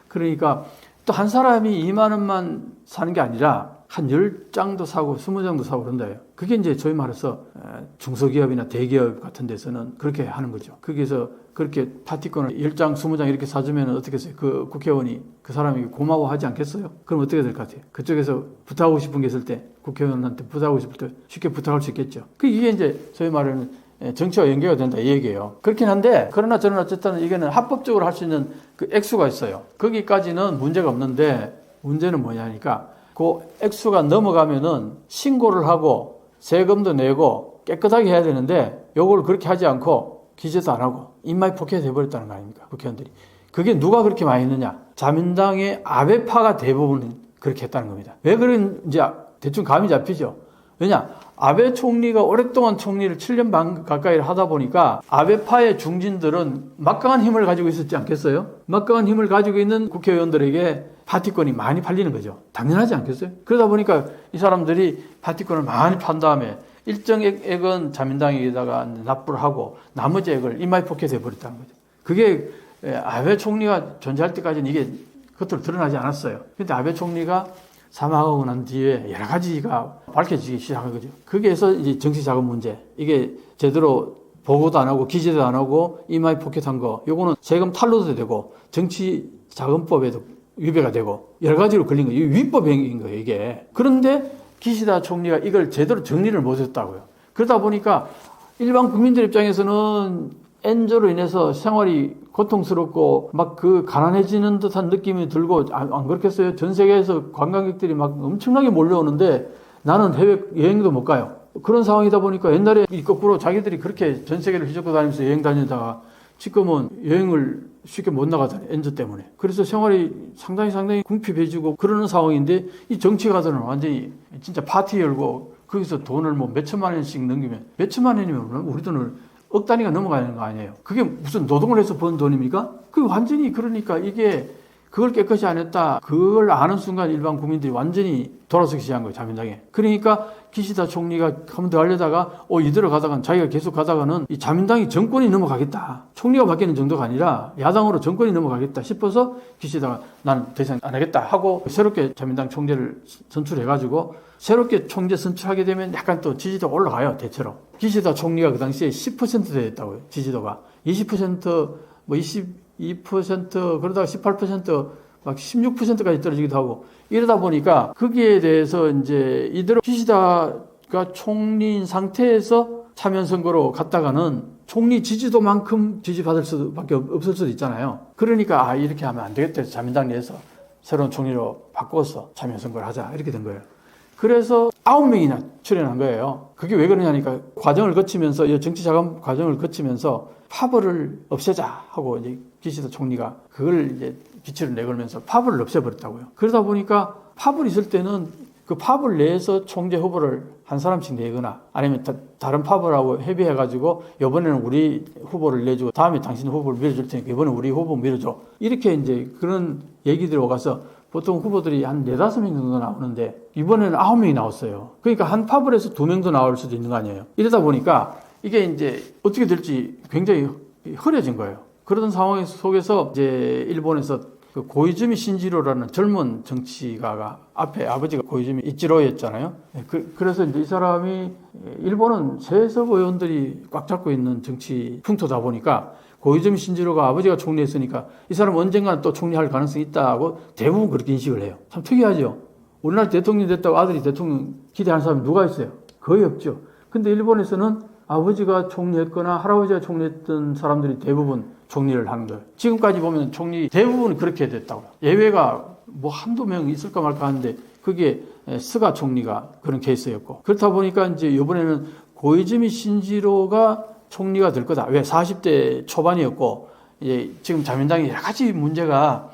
그러니까 또 한 사람이 2만 원만 사는 게 아니라 한 10장도 사고 20장도 사고 그런다요. 그게 이제 저희 말해서 중소기업이나 대기업 같은 데서는 그렇게 하는 거죠. 거기서 그렇게 파티권을 10장, 20장 이렇게 사주면 어떻게 했어요? 그 국회의원이 그 사람이 고마워하지 않겠어요? 그럼 어떻게 될 것 같아요? 그쪽에서 부탁하고 싶은 게 있을 때 국회의원한테 부탁하고 싶을 때 쉽게 부탁할 수 있겠죠. 이게 이제 저희 말하는 정치와 연계가 된다 이 얘기예요. 그렇긴 한데 그러나 저는 어쨌든 이게는 합법적으로 할 수 있는 그 액수가 있어요. 거기까지는 문제가 없는데 문제는 뭐냐니까 그 액수가 넘어가면은 신고를 하고 세금도 내고 깨끗하게 해야 되는데 요걸 그렇게 하지 않고 기재도 안 하고 인마이 포켓 해버렸다는 거 아닙니까? 국회의원들이. 그게 누가 그렇게 많이 했느냐? 자민당의 아베파가 대부분 그렇게 했다는 겁니다. 왜 그런지 대충 감이 잡히죠? 왜냐? 아베 총리가 오랫동안 총리를 7년 반 가까이 하다 보니까 아베파의 중진들은 막강한 힘을 가지고 있었지 않겠어요? 막강한 힘을 가지고 있는 국회의원들에게 파티권이 많이 팔리는 거죠. 당연하지 않겠어요? 그러다 보니까 이 사람들이 파티권을 많이 판 다음에 일정 액은 자민당에다가 납부를 하고 나머지 액을 인마이 포켓에 해버렸다는 거죠. 그게 아베 총리가 존재할 때까지는 이게 겉으로 드러나지 않았어요. 그런데 아베 총리가 사망하고 난 뒤에 여러 가지가 밝혀지기 시작한 거죠. 거기에서 이제 정치자금 문제, 이게 제대로 보고도 안 하고 기재도 안 하고 이마이 포켓한 거, 요거는 세금 탈루도 되고 정치자금법에도 위배가 되고 여러 가지로 걸린 거예요. 위법 행위인 거예요, 이게. 그런데 기시다 총리가 이걸 제대로 정리를 못했다고요. 그러다 보니까 일반 국민들 입장에서는 엔저로 인해서 생활이 고통스럽고 막 그 가난해지는 듯한 느낌이 들고 안 그렇겠어요? 전 세계에서 관광객들이 막 엄청나게 몰려오는데 나는 해외 여행도 못 가요. 그런 상황이다 보니까 옛날에 거꾸로 자기들이 그렇게 전 세계를 휘젓고 다니면서 여행 다니다가 지금은 여행을 쉽게 못 나가잖아요. 엔저 때문에. 그래서 생활이 상당히 궁핍해지고 그러는 상황인데 이 정치가들은 완전히 진짜 파티 열고 거기서 돈을 뭐 몇천만 원씩 넘기면 몇천만 원이면 우리 돈을 억 단위가 넘어가는 거 아니에요. 그게 무슨 노동을 해서 번 돈입니까? 그 완전히 그러니까 이게 그걸 깨끗이 안 했다. 그걸 아는 순간 일반 국민들이 완전히 돌아서기 시작한 거예요. 자민당에. 그러니까 기시다 총리가 한 번 더 하려다가 이대로 가다가는 자기가 계속 가다가는 이 자민당이 정권이 넘어가겠다. 총리가 바뀌는 정도가 아니라 야당으로 정권이 넘어가겠다 싶어서 기시다가 나는 더 이상 안 하겠다 하고 새롭게 자민당 총재를 선출해가지고 새롭게 총재 선출하게 되면 약간 또 지지도가 올라가요. 대체로. 기시다 총리가 그 당시에 10% 됐다고요. 지지도가. 20% 뭐 22% 그러다가 18% 막 16%까지 떨어지기도 하고 이러다 보니까 거기에 대해서 이제 이대로 기시다가 총리인 상태에서 참여 선거로 갔다가는 총리 지지도만큼 지지받을 수밖에 없을 수도 있잖아요. 그러니까 이렇게 하면 안 되겠다 해서 자민당 내에서 새로운 총리로 바꿔서 참여 선거를 하자 이렇게 된 거예요. 그래서 9명이나 출연한 거예요. 그게 왜 그러냐니까 과정을 거치면서 정치자금 과정을 거치면서 파벌을 없애자 하고 이제 기시다 총리가 그걸 이제 기치를 내걸면서 파벌을 없애버렸다고요. 그러다 보니까 파벌이 있을 때는 그 파벌 내에서 총재 후보를 한 사람씩 내거나 아니면 다른 파벌하고 협의해가지고 이번에는 우리 후보를 내주고 다음에 당신 후보를 밀어줄 테니까 이번에 우리 후보 밀어줘. 이렇게 이제 그런 얘기들이 오가서 보통 후보들이 한 4, 5명 정도 나오는데 이번에는 9명이 나왔어요. 그러니까 한 파벌에서 2명도 나올 수도 있는 거 아니에요. 이러다 보니까 이게 이제 어떻게 될지 굉장히 흐려진 거예요. 그런 상황 속에서 이제 일본에서 그 고이즈미 신지로라는 젊은 정치가가 앞에 아버지가 고이즈미 이치로였잖아요. 그래서 이제 이 사람이 일본은 세석 의원들이 꽉 잡고 있는 정치 풍토다 보니까 고이즈미 신지로가 아버지가 총리했으니까 이 사람 언젠가는 또 총리할 가능성이 있다고 대부분 그렇게 인식을 해요. 참 특이하죠. 우리나라 대통령 됐다고 아들이 대통령 기대하는 사람이 누가 있어요? 거의 없죠. 근데 일본에서는 아버지가 총리했거나 할아버지가 총리했던 사람들이 대부분 총리를 하는 거예요. 지금까지 보면 총리 대부분 그렇게 됐다고요. 예외가 뭐 한두 명 있을까 말까 하는데 그게 스가 총리가 그런 케이스였고 그렇다 보니까 이제 이번에는 고이즈미 신지로가 총리가 될 거다. 왜? 40대 초반이었고 이제 지금 자민당이 여러 가지 문제가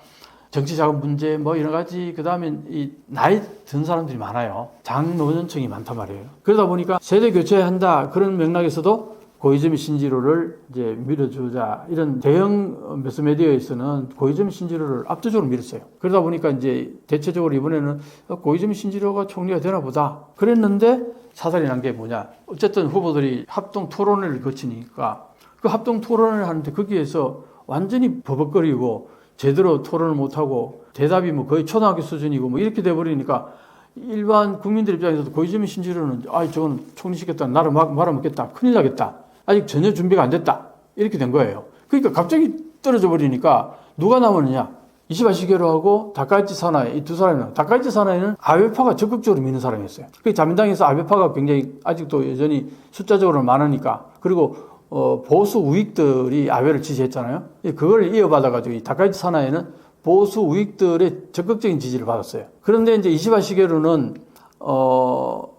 정치자금 문제 뭐 여러 가지 그다음에 이 나이 든 사람들이 많아요. 장노년층이 많단 말이에요. 그러다 보니까 세대 교체한다 그런 맥락에서도 고이즈미 신지로를 이제 밀어주자. 이런 대형 매스미디어에서는 고이즈미 신지로를 압도적으로 밀었어요. 그러다 보니까 이제 대체적으로 이번에는 고이즈미 신지로가 총리가 되나 보다. 그랬는데 사살이 난 게 뭐냐. 어쨌든 후보들이 합동 토론회를 거치니까 그 합동 토론을 하는데 거기에서 완전히 버벅거리고 제대로 토론을 못하고 대답이 뭐 거의 초등학교 수준이고 뭐 이렇게 돼버리니까 일반 국민들 입장에서도 고이즈미 신지로는 저건 총리시켰다. 나를 말아먹겠다. 큰일 나겠다. 아직 전혀 준비가 안 됐다. 이렇게 된 거예요. 그러니까 갑자기 떨어져 버리니까 누가 남았느냐. 이시바 시게루하고 다카이치 사나이 이 두 사람이요. 다카이치 사나이는 아베파가 적극적으로 미는 사람이었어요. 그 자민당에서 아베파가 굉장히 아직도 여전히 숫자적으로 많으니까 그리고 보수 우익들이 아베를 지지했잖아요. 그걸 이어받아가지고 이 다카이치 사나이는 보수 우익들의 적극적인 지지를 받았어요. 그런데 이제 이시바 시게루는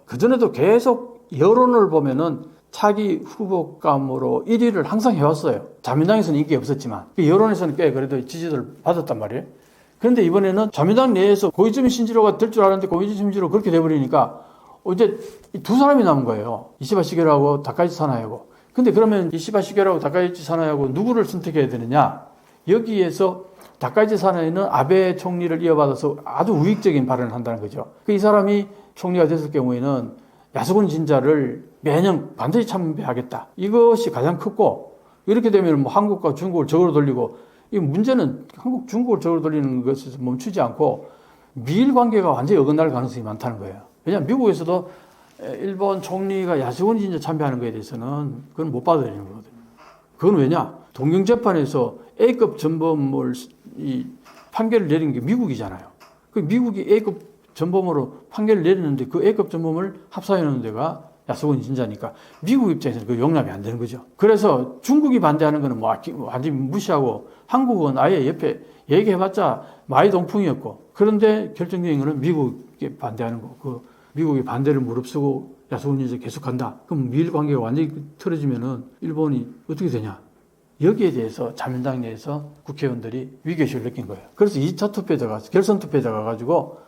그전에도 계속 여론을 보면은 차기 후보감으로 1위를 항상 해왔어요. 자민당에서는 인기 없었지만 그 여론에서는 꽤 그래도 지지를 받았단 말이에요. 그런데 이번에는 자민당 내에서 고이즈미 신지로가 될 줄 알았는데 고이즈미 신지로 그렇게 돼버리니까 이제 두 사람이 남은 거예요. 이시바 시게루하고 다카이치 사나이하고. 근데 그러면 이시바 시게루하고 다카이치 사나이하고 누구를 선택해야 되느냐? 여기에서 다카이치 사나이는 아베 총리를 이어받아서 아주 우익적인 발언을 한다는 거죠. 이 사람이 총리가 됐을 경우에는 야스군 진자를 매년 반드시 참배하겠다. 이것이 가장 컸고 이렇게 되면 뭐 한국과 중국을 적으로 돌리고 이 문제는 한국, 중국을 적으로 돌리는 것에서 멈추지 않고 미일 관계가 완전히 어긋날 가능성이 많다는 거예요. 왜냐하면 미국에서도 일본 총리가 야스군 진자 참배하는 것에 대해서는 그건 못 받아들이는 거거든요. 그건 왜냐? 동경재판에서 A급 전범을 이 판결을 내린 게 미국이잖아요. 그 미국이 A급 전범으로 판결을 내렸는데 그 A급 전범을 합사해놓은 데가 야스군 진자니까 미국 입장에서는 그 용납이 안 되는 거죠. 그래서 중국이 반대하는 거는 뭐 완전히 무시하고 한국은 아예 옆에 얘기해봤자 마이동풍이었고 그런데 결정적인 거는 미국이 반대하는 거. 그 미국이 반대를 무릅쓰고 야스군 진자 계속한다. 그럼 미일 관계가 완전히 틀어지면은 일본이 어떻게 되냐? 여기에 대해서 자민당 내에서 국회의원들이 위기의식을 느낀 거예요. 그래서 2차 투표에 들어가서 결선 투표에 들어가가지고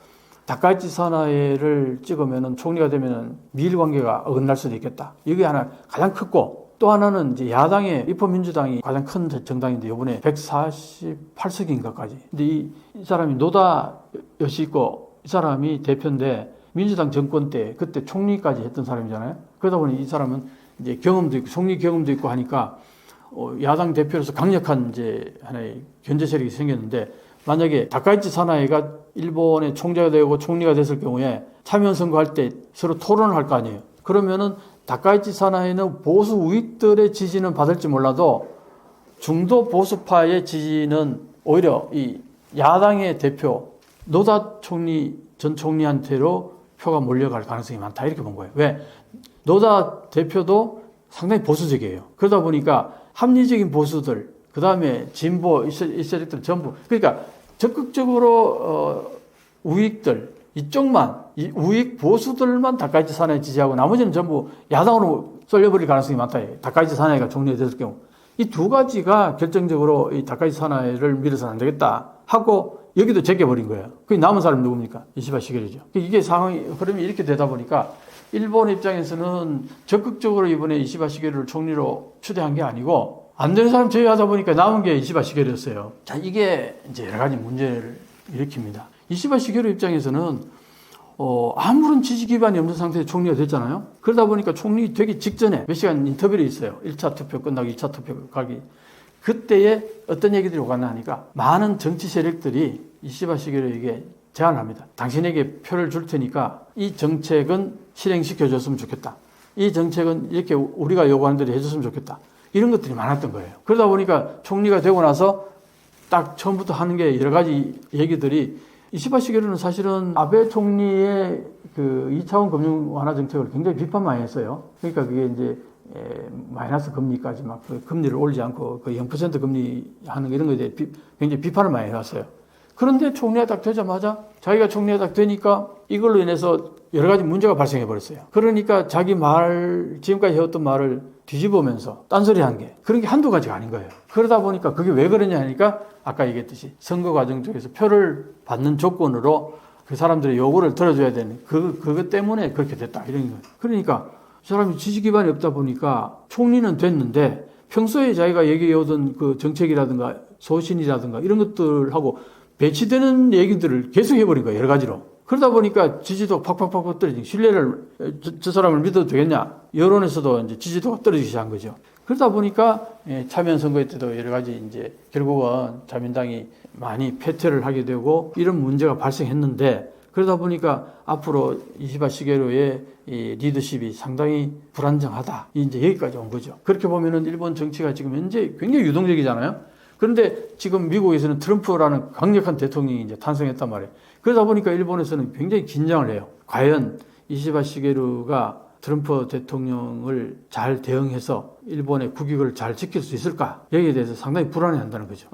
다카이치 사나이를 찍으면은 총리가 되면은 미일 관계가 어긋날 수도 있겠다. 이게 하나 가장 컸고 또 하나는 이제 야당의 입헌민주당이 가장 큰 정당인데 이번에 148석인가까지. 근데 이 사람이 노다 요시히코 이 사람이 대표인데 민주당 정권 때 그때 총리까지 했던 사람이잖아요. 그러다 보니 이 사람은 이제 경험도 있고 총리 경험도 있고 하니까 야당 대표로서 강력한 이제 하나의 견제 세력이 생겼는데 만약에 다카이치 사나이가 일본의 총재가 되고 총리가 됐을 경우에 참여연 선거할 때 서로 토론을 할 거 아니에요. 그러면은 다카이치 사나이는 보수 우익들의 지지는 받을지 몰라도 중도 보수파의 지지는 오히려 이 야당의 대표 노다 총리 전 총리한테로 표가 몰려갈 가능성이 많다 이렇게 본 거예요. 왜? 노다 대표도 상당히 보수적이에요. 그러다 보니까 합리적인 보수들, 그 다음에 진보, 이 세력들 전부. 그러니까 적극적으로, 우익들, 이쪽만, 이 우익 보수들만 다카이치 사나이 지지하고 나머지는 전부 야당으로 쏠려버릴 가능성이 많다. 다카이치 사나이가 총리가 됐을 경우. 이 두 가지가 결정적으로 이 다카이치 사나이를 밀어서는 안 되겠다 하고 여기도 제껴버린 거예요. 그 남은 사람이 누굽니까? 이시바 시게루죠. 이게 상황이, 흐름이 이렇게 되다 보니까 일본 입장에서는 적극적으로 이번에 이시바 시게루를 총리로 추대한 게 아니고 안 되는 사람 제외하다 보니까 남은 게 이시바 시게루였어요. 자, 이게 이제 여러 가지 문제를 일으킵니다. 이시바 시게루 입장에서는 아무런 지지 기반이 없는 상태에서 총리가 됐잖아요. 그러다 보니까 총리 되기 직전에 몇 시간 인터뷰를 있어요. 1차 투표 끝나고 2차 투표 가기. 그때에 어떤 얘기들이 오갔나 하니까 많은 정치 세력들이 이시바 시게루에게 제안합니다. 당신에게 표를 줄 테니까 이 정책은 실행시켜줬으면 좋겠다. 이 정책은 이렇게 우리가 요구하는 대로 해줬으면 좋겠다. 이런 것들이 많았던 거예요. 그러다 보니까 총리가 되고 나서 딱 처음부터 하는 게 여러 가지 얘기들이 이시바 시게루는 사실은 아베 총리의 그 2차원 금융 완화 정책을 굉장히 비판 많이 했어요. 그러니까 그게 이제 마이너스 금리까지 막 그 금리를 올리지 않고 그 0% 금리 하는 이런 거에 대해 굉장히 비판을 많이 해왔어요. 그런데 총리가 딱 되자마자 자기가 총리가 딱 되니까 이걸로 인해서 여러 가지 문제가 발생해 버렸어요. 그러니까 자기 지금까지 해왔던 말을 뒤집으면서 딴소리 한 게 그런 게 한두 가지가 아닌 거예요. 그러다 보니까 그게 왜 그러냐 하니까 아까 얘기했듯이 선거 과정 중에서 표를 받는 조건으로 그 사람들의 요구를 들어줘야 되는 그것 때문에 그렇게 됐다 이런 거예요. 그러니까 이 사람이 지지 기반이 없다 보니까 총리는 됐는데 평소에 자기가 얘기해오던 그 정책이라든가 소신이라든가 이런 것들하고 배치되는 얘기들을 계속 해버린 거예요. 여러 가지로. 그러다 보니까 지지도가 팍팍팍 떨어지고 신뢰를 저 사람을 믿어도 되겠냐. 여론에서도 이제 지지도가 떨어지기 시작한 거죠. 그러다 보니까 참여연 선거에 때도 여러 가지 이제 결국은 자민당이 많이 패퇴를 하게 되고 이런 문제가 발생했는데 그러다 보니까 앞으로 이시바 시게루의 이 리더십이 상당히 불안정하다. 이제 여기까지 온 거죠. 그렇게 보면은 일본 정치가 지금 현재 굉장히 유동적이잖아요. 그런데 지금 미국에서는 트럼프라는 강력한 대통령이 이제 탄생했단 말이에요. 그러다 보니까 일본에서는 굉장히 긴장을 해요. 과연 이시바 시게루가 트럼프 대통령을 잘 대응해서 일본의 국익을 잘 지킬 수 있을까? 여기에 대해서 상당히 불안해한다는 거죠.